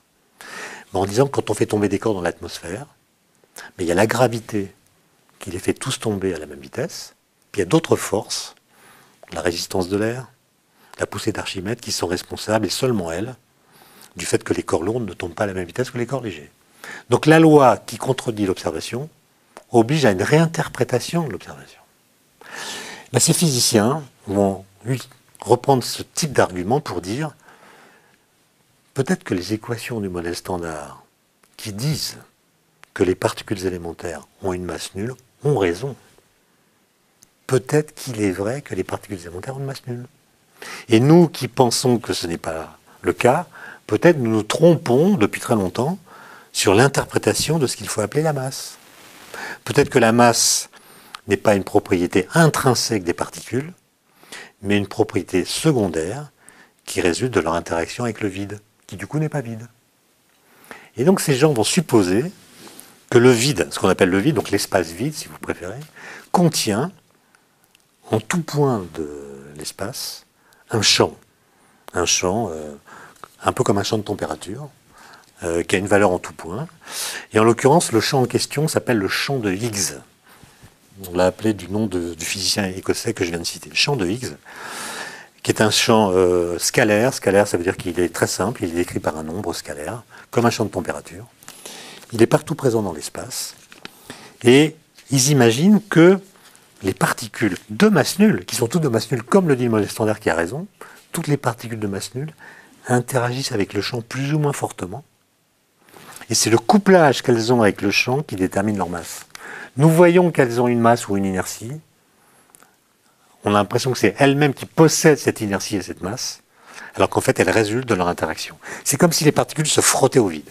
En disant que quand on fait tomber des corps dans l'atmosphère, il y a la gravité qui les fait tous tomber à la même vitesse, puis il y a d'autres forces, la résistance de l'air, la poussée d'Archimède, qui sont responsables, et seulement elles, du fait que les corps lourds ne tombent pas à la même vitesse que les corps légers. Donc la loi qui contredit l'observation oblige à une réinterprétation de l'observation. Ces physiciens vont reprendre ce type d'argument pour dire peut-être que les équations du modèle standard qui disent que les particules élémentaires ont une masse nulle ont raison. Peut-être qu'il est vrai que les particules élémentaires ont une masse nulle. Et nous qui pensons que ce n'est pas le cas, peut-être nous nous trompons depuis très longtemps sur l'interprétation de ce qu'il faut appeler la masse. Peut-être que la masse n'est pas une propriété intrinsèque des particules, mais une propriété secondaire qui résulte de leur interaction avec le vide, qui du coup n'est pas vide. Et donc ces gens vont supposer que le vide, ce qu'on appelle le vide, donc l'espace vide si vous préférez, contient en tout point de l'espace un champ un peu comme un champ de température, qui a une valeur en tout point. Et en l'occurrence, le champ en question s'appelle le champ de Higgs. On l'a appelé du nom du physicien écossais que je viens de citer, le champ de Higgs, qui est un champ scalaire. Scalaire, ça veut dire qu'il est très simple, il est décrit par un nombre scalaire, comme un champ de température. Il est partout présent dans l'espace. Et ils imaginent que les particules de masse nulle, qui sont toutes de masse nulle, comme le dit le modèle standard qui a raison, toutes les particules de masse nulle interagissent avec le champ plus ou moins fortement. Et c'est le couplage qu'elles ont avec le champ qui détermine leur masse. Nous voyons qu'elles ont une masse ou une inertie. On a l'impression que c'est elles-mêmes qui possèdent cette inertie et cette masse, alors qu'en fait, elles résultent de leur interaction. C'est comme si les particules se frottaient au vide.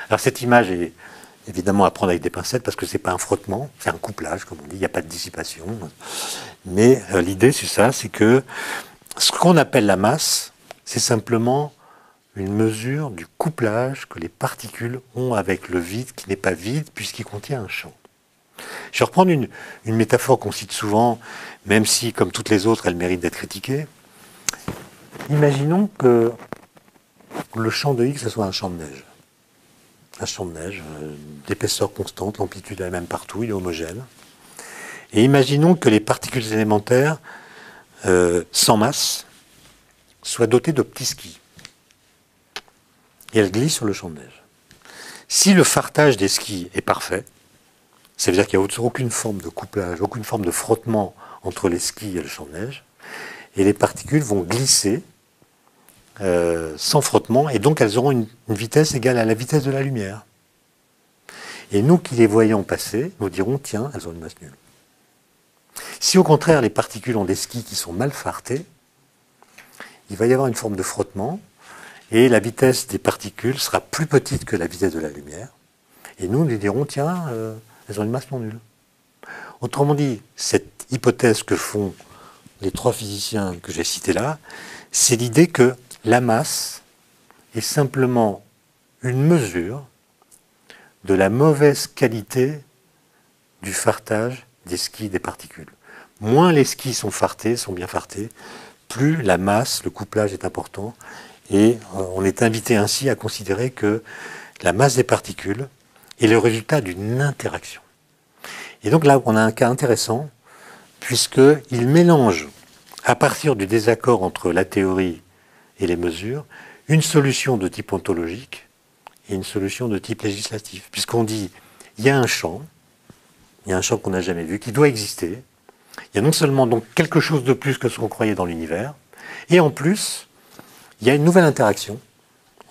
Alors cette image est évidemment à prendre avec des pincettes parce que ce n'est pas un frottement, c'est un couplage, comme on dit, il n'y a pas de dissipation. Mais l'idée, c'est ça, c'est que ce qu'on appelle la masse, c'est simplement une mesure du couplage que les particules ont avec le vide qui n'est pas vide puisqu'il contient un champ. Je vais reprendre une métaphore qu'on cite souvent, même si, comme toutes les autres, elle mérite d'être critiquée. Imaginons que le champ de X, ce soit un champ de neige. Un champ de neige, d'épaisseur constante, l'amplitude est la même partout, il est homogène. Et imaginons que les particules élémentaires, sans masse, soient dotées de petits skis. Et elles glissent sur le champ de neige. Si le fartage des skis est parfait, ça veut dire qu'il n'y a aucune forme de couplage, aucune forme de frottement entre les skis et le champ de neige, et les particules vont glisser sans frottement, et donc elles auront une vitesse égale à la vitesse de la lumière. Et nous qui les voyons passer, nous dirons, tiens, elles ont une masse nulle. Si au contraire les particules ont des skis qui sont mal fartés, il va y avoir une forme de frottement, et la vitesse des particules sera plus petite que la vitesse de la lumière, et nous dirons, tiens, elles ont une masse non nulle. Autrement dit, cette hypothèse que font les trois physiciens que j'ai cités là, c'est l'idée que la masse est simplement une mesure de la mauvaise qualité du fartage des skis des particules. Moins les skis sont fartés, sont bien fartés, plus la masse, le couplage est important, et on est invité ainsi à considérer que la masse des particules est le résultat d'une interaction. Et donc là, on a un cas intéressant, puisqu'il mélange, à partir du désaccord entre la théorie et les mesures, une solution de type ontologique et une solution de type législatif. Puisqu'on dit, il y a un champ qu'on n'a jamais vu, qui doit exister. Il y a non seulement donc quelque chose de plus que ce qu'on croyait dans l'univers, et en plus, il y a une nouvelle interaction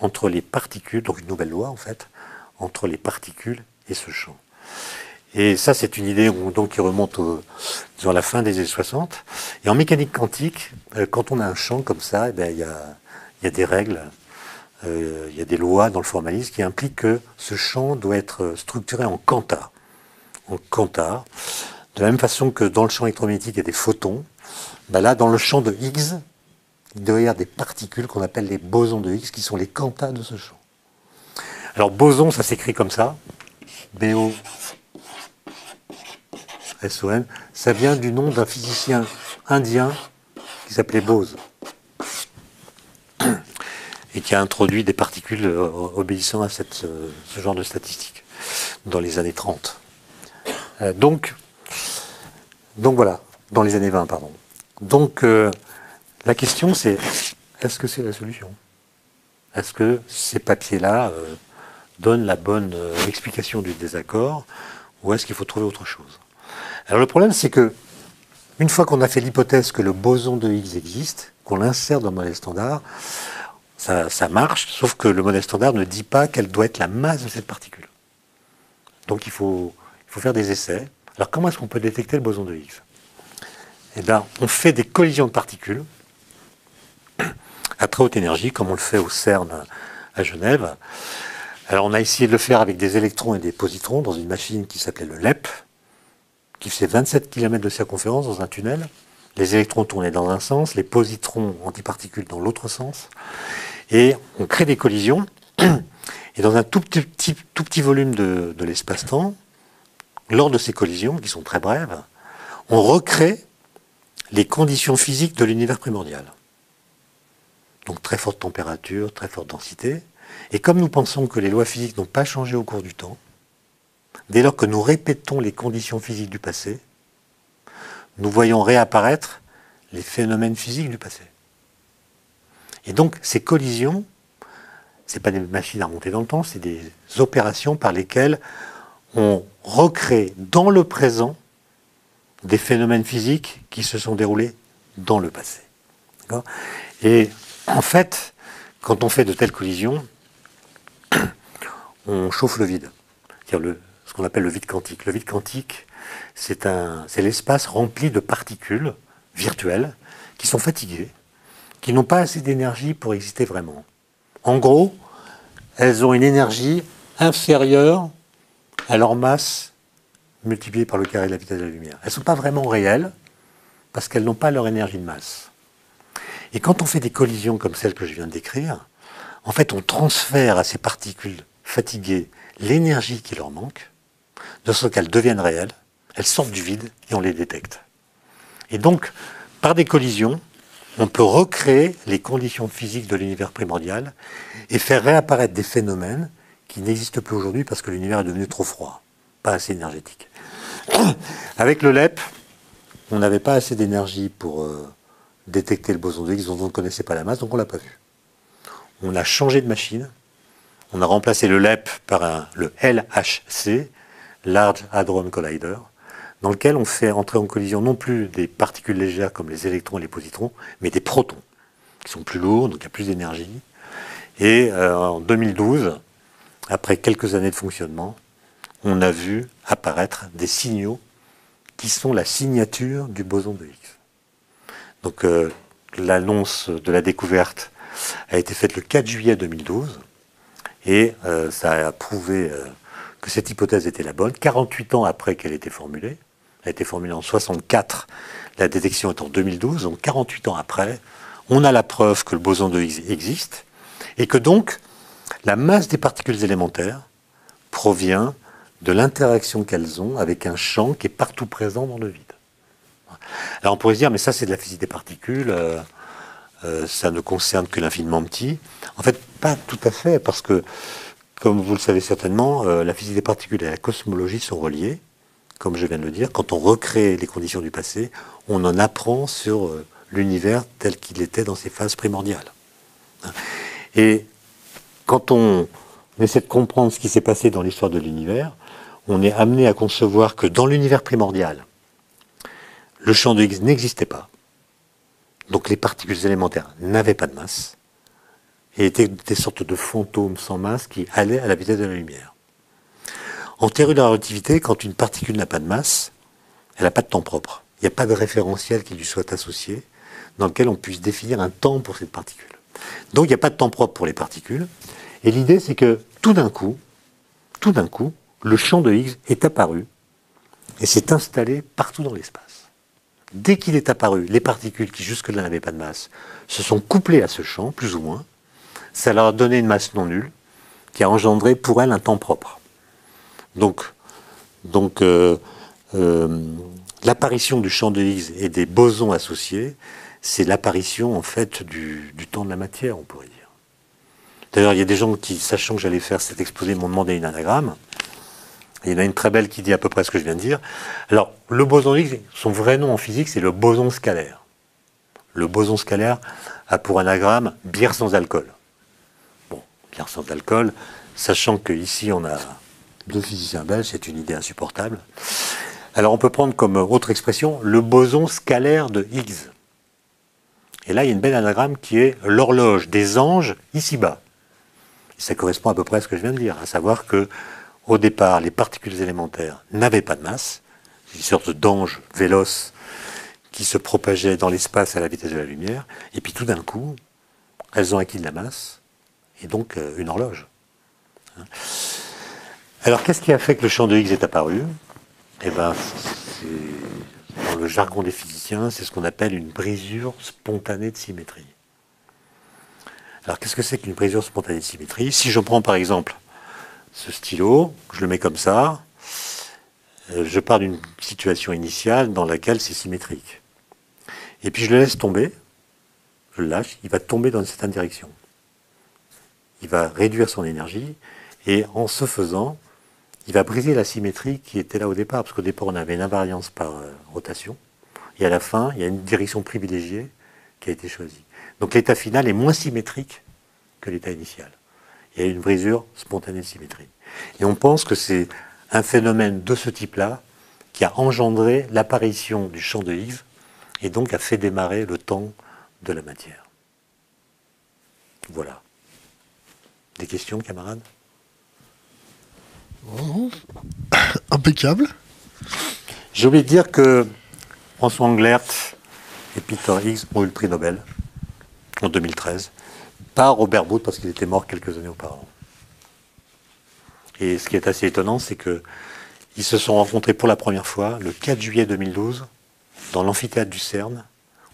entre les particules, donc une nouvelle loi en fait, entre les particules et ce champ. Et ça, c'est une idée donc, qui remonte à la fin des années 60. Et en mécanique quantique, quand on a un champ comme ça, il y a des règles, il y a des lois dans le formalisme qui impliquent que ce champ doit être structuré en quanta. En quanta. De la même façon que dans le champ électromagnétique, il y a des photons, là, dans le champ de Higgs, il doit y avoir des particules qu'on appelle les bosons de Higgs, qui sont les quantas de ce champ. Alors, boson, ça s'écrit comme ça, B-O-S-O-N, ça vient du nom d'un physicien indien qui s'appelait Bose, et qui a introduit des particules obéissant à ce genre de statistiques dans les années 30. Donc voilà, dans les années 20, pardon. Donc, la question c'est, est-ce que c'est la solution? Est-ce que ces papiers-là donnent la bonne explication du désaccord, ou est-ce qu'il faut trouver autre chose? Alors le problème c'est que, une fois qu'on a fait l'hypothèse que le boson de Higgs existe, qu'on l'insère dans le modèle standard, ça marche, sauf que le modèle standard ne dit pas quelle doit être la masse de cette particule. Donc il faut faire des essais. Alors comment est-ce qu'on peut détecter le boson de Higgs? Eh bien, on fait des collisions de particules à très haute énergie, comme on le fait au CERN à Genève. Alors on a essayé de le faire avec des électrons et des positrons dans une machine qui s'appelait le LEP, qui faisait 27 km de circonférence dans un tunnel. Les électrons tournaient dans un sens, les positrons antiparticules dans l'autre sens. Et on crée des collisions. Et dans un tout petit volume de l'espace-temps, lors de ces collisions, qui sont très brèves, on recrée les conditions physiques de l'univers primordial. Donc très forte température, très forte densité. Et comme nous pensons que les lois physiques n'ont pas changé au cours du temps, dès lors que nous répétons les conditions physiques du passé, nous voyons réapparaître les phénomènes physiques du passé. Et donc ces collisions, ce n'est pas des machines à remonter dans le temps, c'est des opérations par lesquelles on recrée dans le présent des phénomènes physiques qui se sont déroulés dans le passé. Et en fait, quand on fait de telles collisions, on chauffe le vide, c'est-à-dire ce qu'on appelle le vide quantique. Le vide quantique, c'est l'espace rempli de particules virtuelles qui sont fatiguées, qui n'ont pas assez d'énergie pour exister vraiment. En gros, elles ont une énergie inférieure à leur masse multipliée par le carré de la vitesse de la lumière. Elles ne sont pas vraiment réelles parce qu'elles n'ont pas leur énergie de masse. Et quand on fait des collisions comme celles que je viens de décrire, en fait, on transfère à ces particules fatiguées l'énergie qui leur manque, de sorte qu'elles deviennent réelles, elles sortent du vide et on les détecte. Et donc, par des collisions, on peut recréer les conditions physiques de l'univers primordial et faire réapparaître des phénomènes qui n'existent plus aujourd'hui parce que l'univers est devenu trop froid, pas assez énergétique. Avec le LEP, on n'avait pas assez d'énergie pour détecter le boson de Higgs dont on ne connaissait pas la masse, donc on ne l'a pas vu. On a changé de machine, on a remplacé le LEP par le LHC, Large Hadron Collider, dans lequel on fait entrer en collision non plus des particules légères comme les électrons et les positrons, mais des protons, qui sont plus lourds, donc il y a plus d'énergie. Et en 2012, après quelques années de fonctionnement, on a vu apparaître des signaux qui sont la signature du boson de Higgs. Donc l'annonce de la découverte a été faite le 4 juillet 2012, et ça a prouvé que cette hypothèse était la bonne, 48 ans après qu'elle ait été formulée. Elle a été formulée en 64, la détection est en 2012, donc 48 ans après, on a la preuve que le boson de Higgs existe, et que donc la masse des particules élémentaires provient de l'interaction qu'elles ont avec un champ qui est partout présent dans le vide. Alors on pourrait se dire, mais ça c'est de la physique des particules, ça ne concerne que l'infiniment petit. En fait, pas tout à fait, parce que, comme vous le savez certainement, la physique des particules et la cosmologie sont reliées. Comme je viens de le dire, quand on recrée les conditions du passé, on en apprend sur l'univers tel qu'il était dans ses phases primordiales. Et quand on essaie de comprendre ce qui s'est passé dans l'histoire de l'univers, on est amené à concevoir que dans l'univers primordial, le champ de Higgs n'existait pas. Donc les particules élémentaires n'avaient pas de masse et étaient des sortes de fantômes sans masse qui allaient à la vitesse de la lumière. En théorie de la relativité, quand une particule n'a pas de masse, elle n'a pas de temps propre. Il n'y a pas de référentiel qui lui soit associé dans lequel on puisse définir un temps pour cette particule. Donc il n'y a pas de temps propre pour les particules. Et l'idée, c'est que tout d'un coup, le champ de Higgs est apparu et s'est installé partout dans l'espace. Dès qu'il est apparu, les particules qui jusque-là n'avaient pas de masse se sont couplées à ce champ, plus ou moins. Ça leur a donné une masse non nulle qui a engendré pour elles un temps propre. Donc l'apparition du champ de Higgs et des bosons associés, c'est l'apparition en fait du temps de la matière, on pourrait dire. D'ailleurs, il y a des gens qui, sachant que j'allais faire cet exposé, m'ont demandé une anagramme. Et il y en a une très belle qui dit à peu près ce que je viens de dire. Alors, le boson de Higgs, son vrai nom en physique, c'est le boson scalaire. Le boson scalaire a pour anagramme bière sans alcool. Bon, bière sans alcool, sachant qu'ici on a deux physiciens belges, c'est une idée insupportable. Alors on peut prendre comme autre expression le boson scalaire de Higgs. Et là, il y a une belle anagramme qui est l'horloge des anges ici-bas. Et ça correspond à peu près à ce que je viens de dire, à savoir que au départ, les particules élémentaires n'avaient pas de masse, une sorte d'ange véloce qui se propageait dans l'espace à la vitesse de la lumière, et puis tout d'un coup, elles ont acquis de la masse, et donc une horloge. Alors, qu'est-ce qui a fait que le champ de Higgs est apparu? Eh bien, dans le jargon des physiciens, c'est ce qu'on appelle une brisure spontanée de symétrie. Alors, qu'est-ce que c'est qu'une brisure spontanée de symétrie? Si je prends par exemple ce stylo, je le mets comme ça, je pars d'une situation initiale dans laquelle c'est symétrique. Et puis je le laisse tomber, je le lâche, il va tomber dans une certaine direction. Il va réduire son énergie, et en ce faisant, il va briser la symétrie qui était là au départ, parce qu'au départ on avait une invariance par rotation, et à la fin, il y a une direction privilégiée qui a été choisie. Donc l'état final est moins symétrique que l'état initial. Il y a une brisure spontanée de symétrie. Et on pense que c'est un phénomène de ce type-là qui a engendré l'apparition du champ de Higgs et donc a fait démarrer le temps de la matière. Voilà. Des questions, camarades? Oh, impeccable. J'ai oublié de dire que François Englert et Peter Higgs ont eu le prix Nobel en 2013. Pas Robert Boot, parce qu'il était mort quelques années auparavant. Et ce qui est assez étonnant, c'est qu'ils se sont rencontrés pour la première fois le 4 juillet 2012 dans l'amphithéâtre du CERN,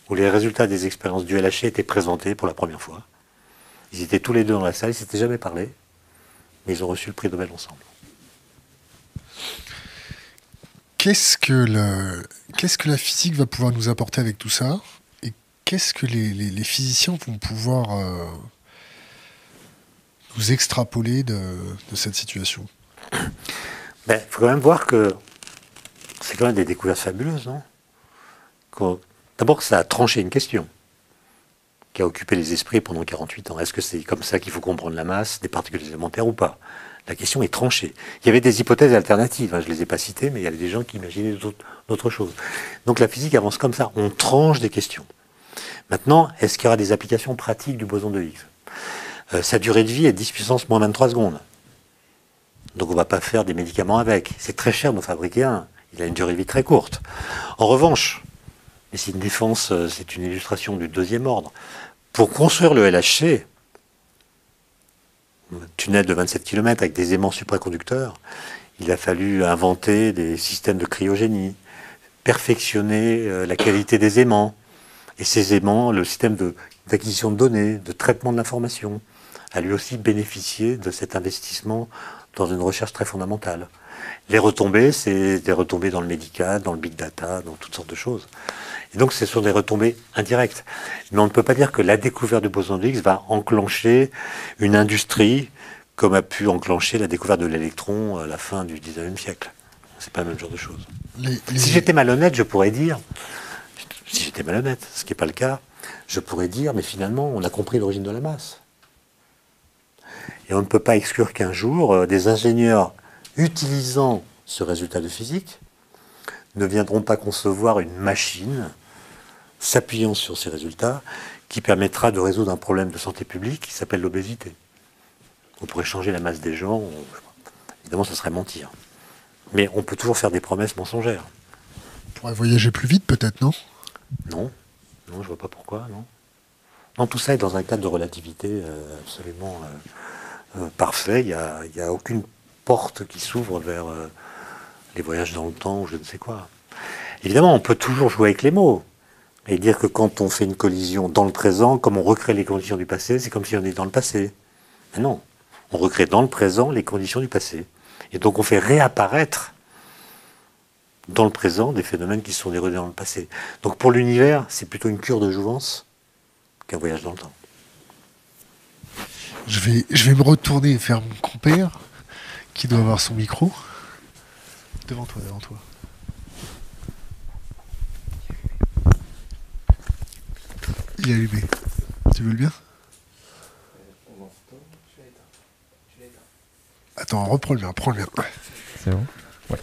où les résultats des expériences du LHC étaient présentés pour la première fois. Ils étaient tous les deux dans la salle, ils ne s'étaient jamais parlé, mais ils ont reçu le prix Nobel ensemble. Qu'est-ce que la physique va pouvoir nous apporter avec tout ça? Et qu'est-ce que les physiciens vont pouvoir nous extrapoler de cette situation? Il faut quand même voir que c'est quand même des découvertes fabuleuses, non? D'abord, ça a tranché une question qui a occupé les esprits pendant 48 ans. Est-ce que c'est comme ça qu'il faut comprendre la masse des particules élémentaires ou pas? La question est tranchée. Il y avait des hypothèses alternatives, hein, je ne les ai pas citées, mais il y avait des gens qui imaginaient d'autres choses. Donc la physique avance comme ça, on tranche des questions. Maintenant, est-ce qu'il y aura des applications pratiques du boson de Higgs? Sa durée de vie est 10 puissance moins 23 secondes. Donc on ne va pas faire des médicaments avec. C'est très cher d'en fabriquer un. Il a une durée de vie très courte. En revanche, et c'est une défense, c'est une illustration du deuxième ordre, pour construire le LHC, un tunnel de 27 km avec des aimants supraconducteurs, il a fallu inventer des systèmes de cryogénie, perfectionner la qualité des aimants. Et ces aimants, le système d'acquisition de données, de traitement de l'information, a lui aussi bénéficié de cet investissement dans une recherche très fondamentale. Les retombées, c'est des retombées dans le médical, dans le big data, dans toutes sortes de choses. Et donc, ce sont des retombées indirectes. Mais on ne peut pas dire que la découverte du boson de Higgs va enclencher une industrie comme a pu enclencher la découverte de l'électron à la fin du 19e siècle. C'est pas le même genre de choses. Si j'étais malhonnête, je pourrais dire, si j'étais malhonnête, ce qui n'est pas le cas, je pourrais dire, mais finalement, on a compris l'origine de la masse. Et on ne peut pas exclure qu'un jour, des ingénieurs utilisant ce résultat de physique ne viendront pas concevoir une machine s'appuyant sur ces résultats qui permettra de résoudre un problème de santé publique qui s'appelle l'obésité. On pourrait changer la masse des gens, évidemment ça serait mentir. Mais on peut toujours faire des promesses mensongères. On pourrait voyager plus vite peut-être, non? Non, non, je vois pas pourquoi, non. Non, tout ça est dans un cadre de relativité absolument parfait. Il n'y a aucune porte qui s'ouvre vers les voyages dans le temps ou je ne sais quoi. Évidemment, on peut toujours jouer avec les mots et dire que quand on fait une collision dans le présent, comme on recrée les conditions du passé, c'est comme si on était dans le passé. Mais non, on recrée dans le présent les conditions du passé. Et donc on fait réapparaître dans le présent des phénomènes qui se sont déroulés dans le passé. Donc pour l'univers, c'est plutôt une cure de jouvence qu'un voyage dans le temps. Je vais me retourner vers mon compère qui doit avoir son micro. Devant toi, devant toi. Il est allumé. Tu veux le bien? Attends, reprends le bien, prends le bien. C'est bon? Ouais.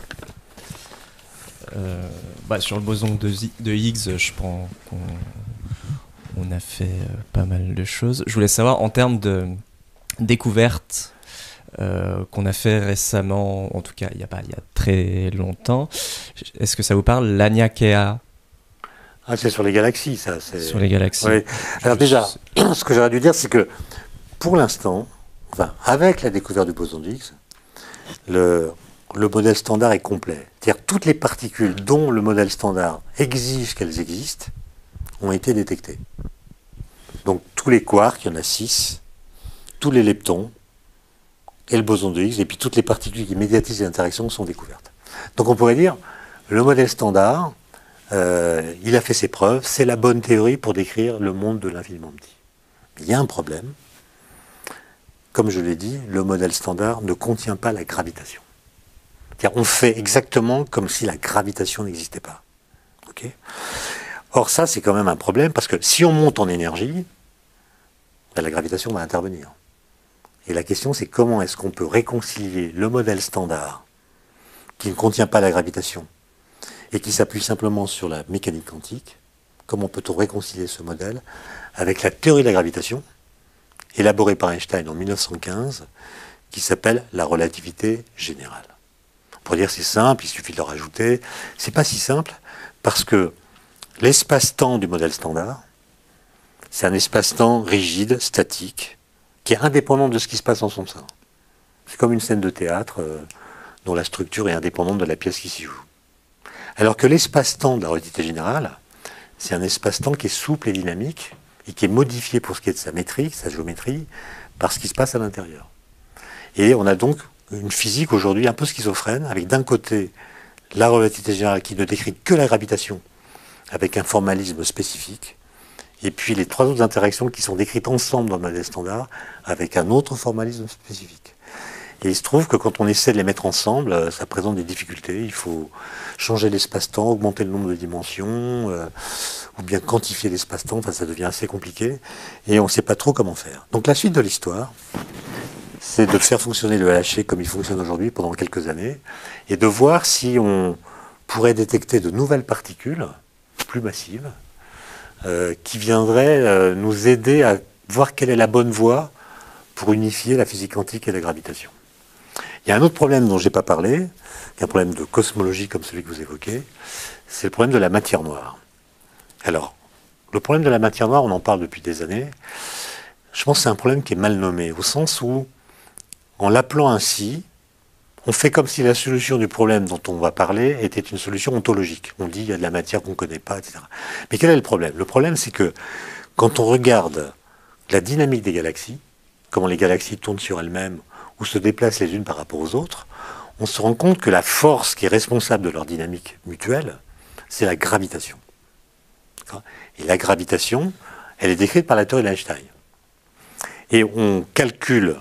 Sur le boson de Higgs, je pense qu'on a fait pas mal de choses. Je voulais savoir, en termes de découvertes qu'on a fait récemment, en tout cas il y a très longtemps, est-ce que ça vous parle, l'Aniakea? Ah, c'est sur les galaxies, ça. Sur les galaxies. Oui. Alors déjà, ce que j'aurais dû dire, c'est que pour l'instant, enfin, avec la découverte du boson de Higgs, le modèle standard est complet. C'est-à-dire toutes les particules dont le modèle standard exige qu'elles existent ont été détectées. Donc tous les quarks, il y en a 6, tous les leptons, et le boson de Higgs, et puis toutes les particules qui médiatisent les interactions sont découvertes. Donc on pourrait dire, le modèle standard, il a fait ses preuves, c'est la bonne théorie pour décrire le monde de l'infiniment petit. Il y a un problème. Comme je l'ai dit, le modèle standard ne contient pas la gravitation. C'est-à-dire, on fait exactement comme si la gravitation n'existait pas. Okay. Or ça, c'est quand même un problème, parce que si on monte en énergie, ben, la gravitation va intervenir. Et la question, c'est comment est-ce qu'on peut réconcilier le modèle standard, qui ne contient pas la gravitation, et qui s'appuie simplement sur la mécanique quantique, comment peut-on réconcilier ce modèle avec la théorie de la gravitation, élaborée par Einstein en 1915, qui s'appelle la relativité générale. Pour dire c'est simple, il suffit de le rajouter. C'est pas si simple, parce que l'espace-temps du modèle standard, c'est un espace-temps rigide, statique, qui est indépendant de ce qui se passe en son sein. C'est comme une scène de théâtre dont la structure est indépendante de la pièce qui s'y joue. Alors que l'espace-temps de la relativité générale, c'est un espace-temps qui est souple et dynamique, et qui est modifié pour ce qui est de sa métrique, sa géométrie, par ce qui se passe à l'intérieur. Et on a donc une physique aujourd'hui un peu schizophrène, avec d'un côté la relativité générale qui ne décrit que la gravitation, avec un formalisme spécifique, et puis les trois autres interactions qui sont décrites ensemble dans le modèle standard, avec un autre formalisme spécifique. Et il se trouve que quand on essaie de les mettre ensemble, ça présente des difficultés. Il faut changer l'espace-temps, augmenter le nombre de dimensions, ou bien quantifier l'espace-temps. Enfin, ça devient assez compliqué. Et on ne sait pas trop comment faire. Donc la suite de l'histoire, c'est de faire fonctionner le LHC comme il fonctionne aujourd'hui pendant quelques années, et de voir si on pourrait détecter de nouvelles particules, plus massives, qui viendraient nous aider à voir quelle est la bonne voie pour unifier la physique quantique et la gravitation. Il y a un autre problème dont je n'ai pas parlé, qui est un problème de cosmologie comme celui que vous évoquez, c'est le problème de la matière noire. Alors, le problème de la matière noire, on en parle depuis des années. Je pense que c'est un problème qui est mal nommé, au sens où, en l'appelant ainsi, on fait comme si la solution du problème dont on va parler était une solution ontologique. On dit il y a de la matière qu'on ne connaît pas, etc. Mais quel est le problème? Le problème, c'est que quand on regarde la dynamique des galaxies, comment les galaxies tournent sur elles-mêmes ou se déplacent les unes par rapport aux autres, on se rend compte que la force qui est responsable de leur dynamique mutuelle, c'est la gravitation. Et la gravitation, elle est décrite par la théorie d'Einstein. Et on calcule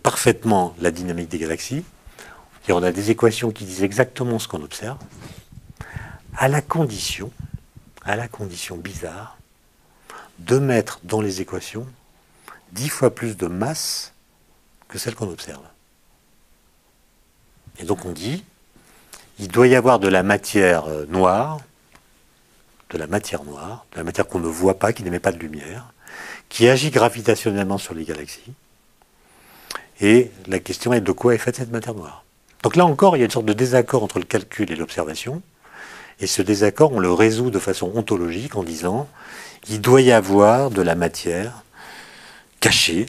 parfaitement la dynamique des galaxies, et on a des équations qui disent exactement ce qu'on observe, à la condition bizarre, de mettre dans les équations 10 fois plus de masse que celle qu'on observe. Et donc on dit, il doit y avoir de la matière noire, de la matière qu'on ne voit pas, qui n'émet pas de lumière, qui agit gravitationnellement sur les galaxies. Et la question est de quoi est faite cette matière noire. Donc là encore, il y a une sorte de désaccord entre le calcul et l'observation. Et ce désaccord, on le résout de façon ontologique en disant, il doit y avoir de la matière cachée,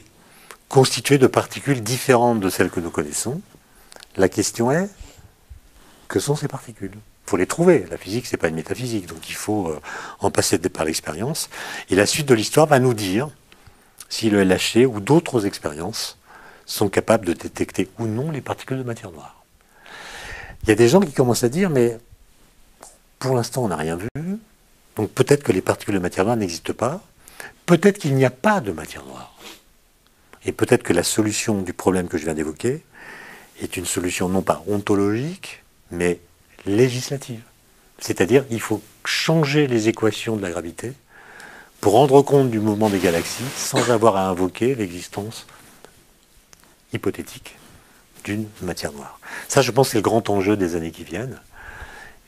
constituée de particules différentes de celles que nous connaissons. La question est, que sont ces particules? Il faut les trouver. La physique, ce n'est pas une métaphysique, donc il faut en passer par l'expérience. Et la suite de l'histoire va nous dire si le LHC ou d'autres expériences sont capables de détecter ou non les particules de matière noire. Il y a des gens qui commencent à dire, mais pour l'instant, on n'a rien vu, donc peut-être que les particules de matière noire n'existent pas, peut-être qu'il n'y a pas de matière noire. Et peut-être que la solution du problème que je viens d'évoquer est une solution non pas ontologique, mais législative. C'est-à-dire il faut changer les équations de la gravité pour rendre compte du mouvement des galaxies sans avoir à invoquer l'existence hypothétique d'une matière noire. Ça, je pense, c'est le grand enjeu des années qui viennent.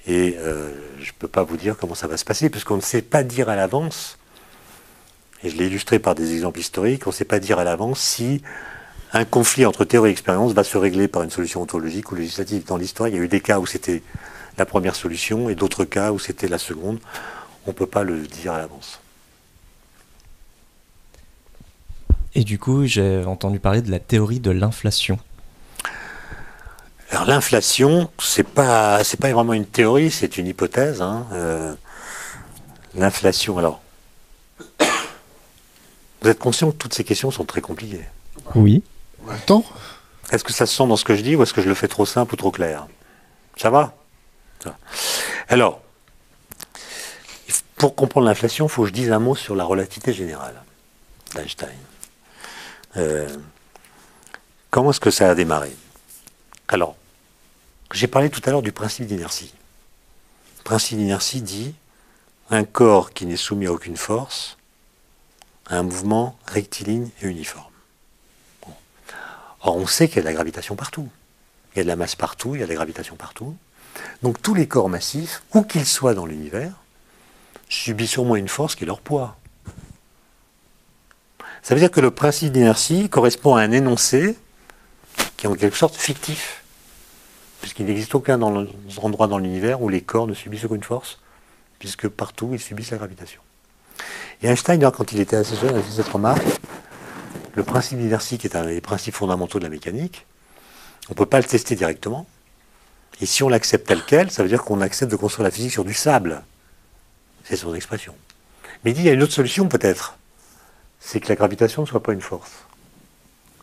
Et je ne peux pas vous dire comment ça va se passer, puisqu'on ne sait pas dire à l'avance, et je l'ai illustré par des exemples historiques, on ne sait pas dire à l'avance si un conflit entre théorie et expérience va se régler par une solution ontologique ou législative. Dans l'histoire, il y a eu des cas où c'était la première solution et d'autres cas où c'était la seconde. On ne peut pas le dire à l'avance. Et du coup, j'ai entendu parler de la théorie de l'inflation. Alors l'inflation, c'est pas vraiment une théorie, c'est une hypothèse. L'inflation, alors, vous êtes conscient que toutes ces questions sont très compliquées? Oui. Attends. Est-ce que ça se sent dans ce que je dis ou est-ce que je le fais trop simple ou trop clair? Ça va? Alors, pour comprendre l'inflation, il faut que je dise un mot sur la relativité générale d'Einstein. Comment est-ce que ça a démarré? Alors, j'ai parlé tout à l'heure du principe d'inertie. Le principe d'inertie dit un corps qui n'est soumis à aucune force a un mouvement rectiligne et uniforme. Bon. Or, on sait qu'il y a de la gravitation partout. Il y a de la masse partout, il y a de la gravitation partout. Donc tous les corps massifs, où qu'ils soient dans l'univers, subissent au moins une force qui est leur poids. Ça veut dire que le principe d'inertie correspond à un énoncé qui est en quelque sorte fictif, puisqu'il n'existe aucun endroit dans l'univers où les corps ne subissent aucune force, puisque partout ils subissent la gravitation. Et Einstein, quand il était assez jeune, a fait cette remarque, le principe d'inertie, qui est un des principes fondamentaux de la mécanique, on ne peut pas le tester directement, et si on l'accepte tel quel, ça veut dire qu'on accepte de construire la physique sur du sable. C'est son expression. Mais il dit, il y a une autre solution peut-être. C'est que la gravitation ne soit pas une force.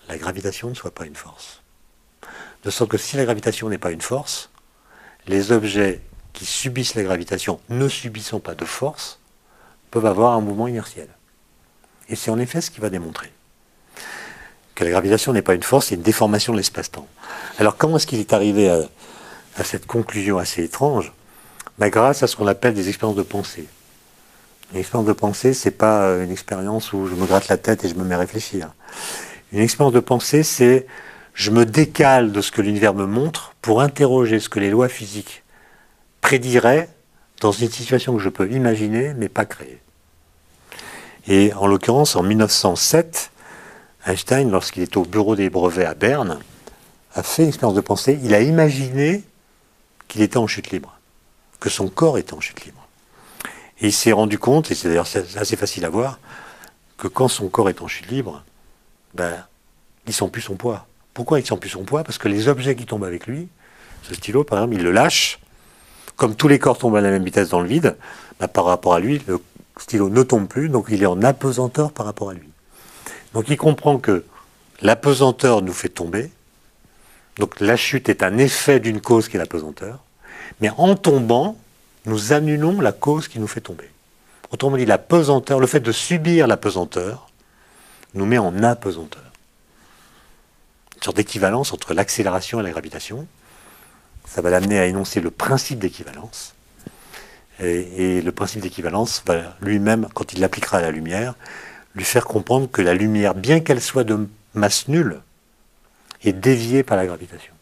La gravitation ne soit pas une force. De sorte que si la gravitation n'est pas une force, les objets qui subissent la gravitation, ne subissant pas de force, peuvent avoir un mouvement inertiel. Et c'est en effet ce qu'il va démontrer. Que la gravitation n'est pas une force, c'est une déformation de l'espace-temps. Alors comment est-ce qu'il est arrivé à cette conclusion assez étrange? Grâce à ce qu'on appelle des expériences de pensée. Une expérience de pensée, c'est pas une expérience où je me gratte la tête et je me mets à réfléchir. Une expérience de pensée, c'est je me décale de ce que l'univers me montre pour interroger ce que les lois physiques prédiraient dans une situation que je peux imaginer mais pas créer. Et en l'occurrence, en 1907, Einstein, lorsqu'il était au bureau des brevets à Berne, a fait une expérience de pensée. Il a imaginé qu'il était en chute libre, que son corps était en chute libre. Et il s'est rendu compte, et c'est d'ailleurs assez facile à voir, que quand son corps est en chute libre, il sent plus son poids. Pourquoi il sent plus son poids? Parce que les objets qui tombent avec lui, ce stylo par exemple, il le lâche, comme tous les corps tombent à la même vitesse dans le vide, par rapport à lui, le stylo ne tombe plus, donc il est en apesanteur par rapport à lui. Donc il comprend que l'apesanteur nous fait tomber, donc la chute est un effet d'une cause qui est l'apesanteur, mais en tombant, nous annulons la cause qui nous fait tomber. Autrement dit, la pesanteur, le fait de subir la pesanteur, nous met en apesanteur. Une sorte d'équivalence entre l'accélération et la gravitation. Ça va l'amener à énoncer le principe d'équivalence. Et le principe d'équivalence va lui-même, quand il l'appliquera à la lumière, lui faire comprendre que la lumière, bien qu'elle soit de masse nulle, est déviée par la gravitation.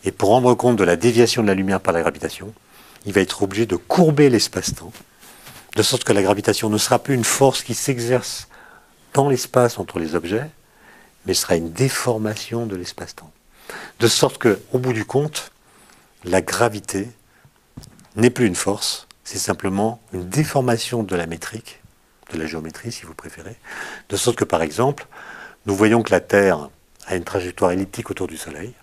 Et pour rendre compte de la déviation de la lumière par la gravitation, il va être obligé de courber l'espace-temps, de sorte que la gravitation ne sera plus une force qui s'exerce dans l'espace entre les objets, mais sera une déformation de l'espace-temps. De sorte qu'au bout du compte, la gravité n'est plus une force, c'est simplement une déformation de la métrique, de la géométrie si vous préférez, de sorte que par exemple, nous voyons que la Terre a une trajectoire elliptique autour du Soleil.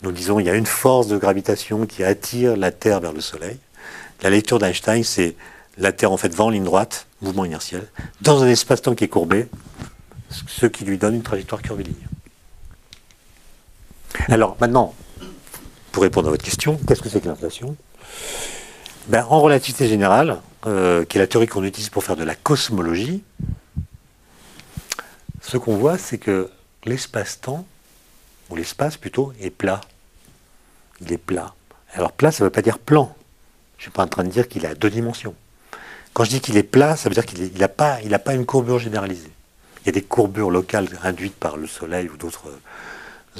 Nous disons qu'il y a une force de gravitation qui attire la Terre vers le Soleil. La lecture d'Einstein, c'est la Terre en fait va en ligne droite, mouvement inertiel, dans un espace-temps qui est courbé, ce qui lui donne une trajectoire curviligne. Alors maintenant, pour répondre à votre question, qu'est-ce que c'est que l'inflation? En relativité générale, qui est la théorie qu'on utilise pour faire de la cosmologie, ce qu'on voit, c'est que l'espace-temps, ou l'espace plutôt, est plat. Il est plat. Alors plat, ça ne veut pas dire plan. Je ne suis pas en train de dire qu'il a deux dimensions. Quand je dis qu'il est plat, ça veut dire qu'il n'a pas une courbure généralisée. Il y a des courbures locales induites par le Soleil ou d'autres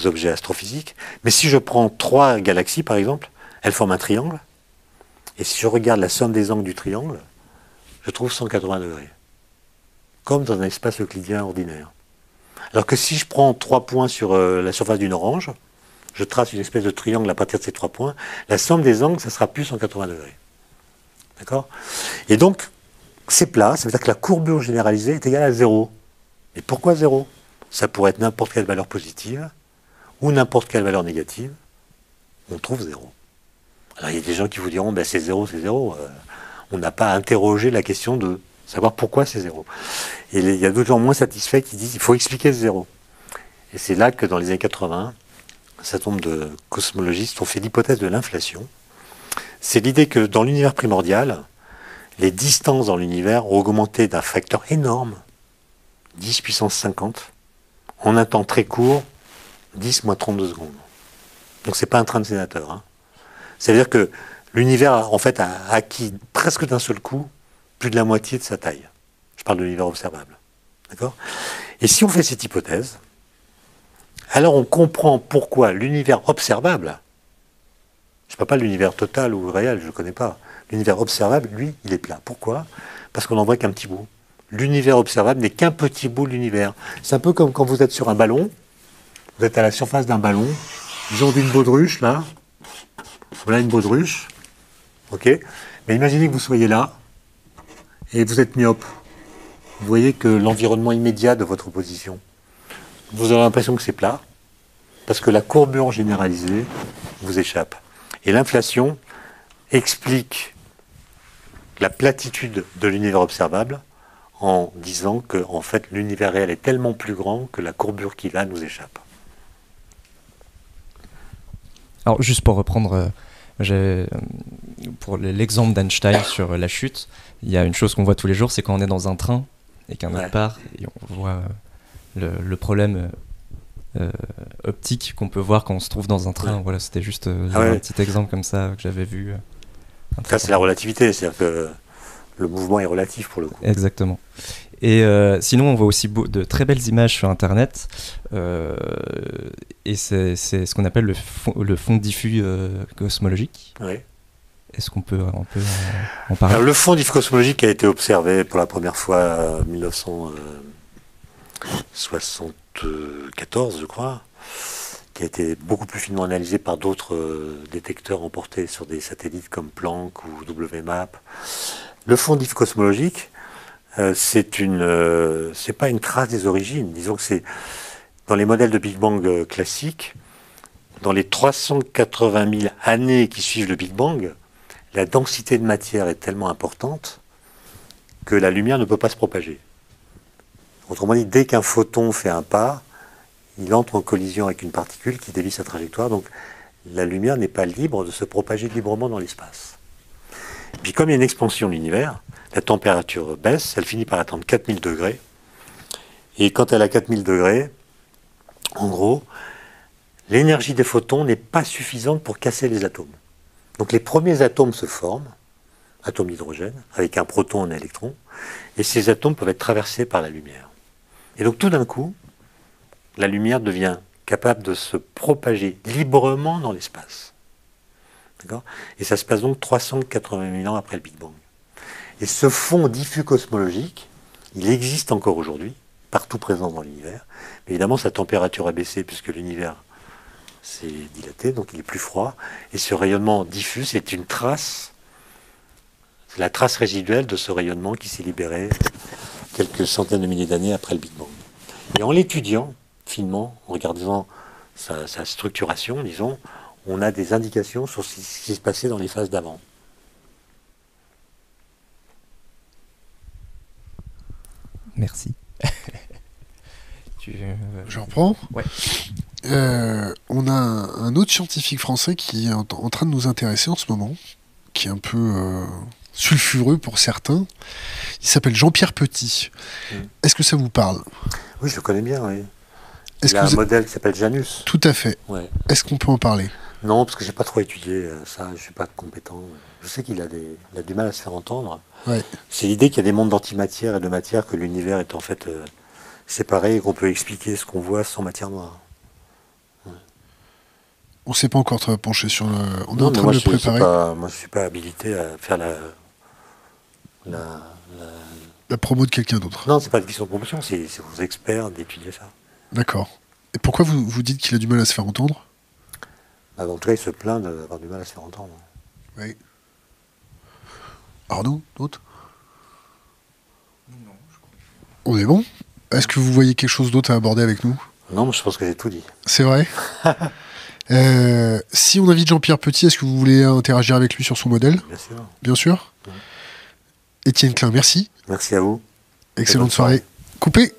objets astrophysiques. Mais si je prends 3 galaxies, par exemple, elles forment un triangle. Et si je regarde la somme des angles du triangle, je trouve 180 degrés. Comme dans un espace euclidien ordinaire. Alors que si je prends 3 points sur la surface d'une orange, je trace une espèce de triangle à partir de ces 3 points, la somme des angles, ça sera plus 180 degrés. D'accord? Et donc, c'est plat, ça veut dire que la courbure généralisée est égale à 0. Et pourquoi 0? Ça pourrait être n'importe quelle valeur positive, ou n'importe quelle valeur négative, on trouve 0. Alors il y a des gens qui vous diront, c'est 0, c'est 0. On n'a pas interrogé la question de savoir pourquoi c'est 0. Et il y a d'autres gens moins satisfaits qui disent qu'il faut expliquer ce 0. Et c'est là que dans les années 80, un certain nombre de cosmologistes ont fait l'hypothèse de l'inflation. C'est l'idée que dans l'univers primordial, les distances dans l'univers ont augmenté d'un facteur énorme, 10 puissance 50, en un temps très court, 10 moins 32 secondes. Donc c'est pas un train de sénateur. Hein. C'est-à-dire que l'univers en fait a acquis presque d'un seul coup plus de la moitié de sa taille. Je parle de l'univers observable. D'accord ? Et si on fait cette hypothèse, alors on comprend pourquoi l'univers observable, je ne parle pas de l'univers total ou réel, je ne le connais pas, l'univers observable, lui, il est plat. Pourquoi ? Parce qu'on n'en voit qu'un petit bout. L'univers observable n'est qu'un petit bout de l'univers. C'est un peu comme quand vous êtes sur un ballon, vous êtes à la surface d'un ballon, disons d'une baudruche, là, voilà une baudruche, ok ? Mais imaginez que vous soyez là, et vous êtes myope. Vous voyez que l'environnement immédiat de votre position, vous aurez l'impression que c'est plat, parce que la courbure généralisée vous échappe. Et l'inflation explique la platitude de l'univers observable en disant que en fait, l'univers réel est tellement plus grand que la courbure qu'il a nous échappe. Alors, juste pour reprendre, pour l'exemple d'Einstein sur la chute, il y a une chose qu'on voit tous les jours, c'est quand on est dans un train et qu'un autre part, et on voit le problème optique qu'on peut voir quand on se trouve dans un train. Voilà, c'était juste un petit exemple comme ça que j'avais vu. Ça, c'est la relativité, c'est-à-dire que le mouvement est relatif pour le coup. Exactement. Et sinon, on voit aussi de très belles images sur Internet. Et c'est ce qu'on appelle le fond diffus cosmologique. Oui. Est-ce qu'on peut en parler? Alors, le fond diffus cosmologique a été observé pour la première fois en 1974, je crois, qui a été beaucoup plus finement analysé par d'autres détecteurs emportés sur des satellites comme Planck ou WMAP. Le fond diffus cosmologique, c'est pas une trace des origines. Disons que c'est dans les modèles de Big Bang classiques, dans les 380 000 années qui suivent le Big Bang, la densité de matière est tellement importante que la lumière ne peut pas se propager. Autrement dit, dès qu'un photon fait un pas, il entre en collision avec une particule qui dévie sa trajectoire, donc la lumière n'est pas libre de se propager librement dans l'espace. Puis comme il y a une expansion de l'univers, la température baisse, elle finit par atteindre 4000 degrés, et quand elle a 4000 degrés, en gros, l'énergie des photons n'est pas suffisante pour casser les atomes. Donc les premiers atomes se forment, atomes d'hydrogène, avec un proton et un électron, et ces atomes peuvent être traversés par la lumière. Et donc tout d'un coup, la lumière devient capable de se propager librement dans l'espace. D'accord ? Et ça se passe donc 380 000 ans après le Big Bang. Et ce fond diffus cosmologique, il existe encore aujourd'hui, partout présent dans l'univers. Mais évidemment, sa température a baissé puisque l'univers s'est dilaté, donc il est plus froid. Et ce rayonnement diffus, c'est une trace, c'est la trace résiduelle de ce rayonnement qui s'est libéré quelques centaines de milliers d'années après le Big Bang. Et en l'étudiant finement, en regardant sa structuration, disons, on a des indications sur ce qui se passait dans les phases d'avant. Merci. Je reprends. Ouais. On a un autre scientifique français qui est en train de nous intéresser en ce moment, qui est un peu sulfureux pour certains. Il s'appelle Jean-Pierre Petit. Est-ce que ça vous parle? Oui, je le connais bien, oui. Il y a un modèle qui s'appelle Janus. Tout à fait. Ouais. Est-ce qu'on peut en parler? Non, parce que j'ai pas trop étudié ça, je suis pas compétent. Je sais qu'il a du mal à se faire entendre. Ouais. C'est l'idée qu'il y a des mondes d'antimatière et de matière, que l'univers est en fait séparé et qu'on peut expliquer ce qu'on voit sans matière noire. Ouais. On ne s'est pas encore très penché sur le... On est non, en train de le préparer. Moi, je suis pas habilité à faire la promo de quelqu'un d'autre. Non, c'est pas une question de promotion, c'est aux experts d'étudier ça. D'accord. Et pourquoi vous dites qu'il a du mal à se faire entendre? En tout cas, il se plaint d'avoir du mal à se faire entendre. Oui. Arnaud, d'autres? Non, je crois. On est bon? Est-ce que vous voyez quelque chose d'autre à aborder avec nous? Non, mais je pense que j'ai tout dit. C'est vrai. Si on invite Jean-Pierre Petit, est-ce que vous voulez interagir avec lui sur son modèle? Bien sûr. Bien sûr. Étienne Klein, merci. Merci à vous. Excellente soirée. Coupé.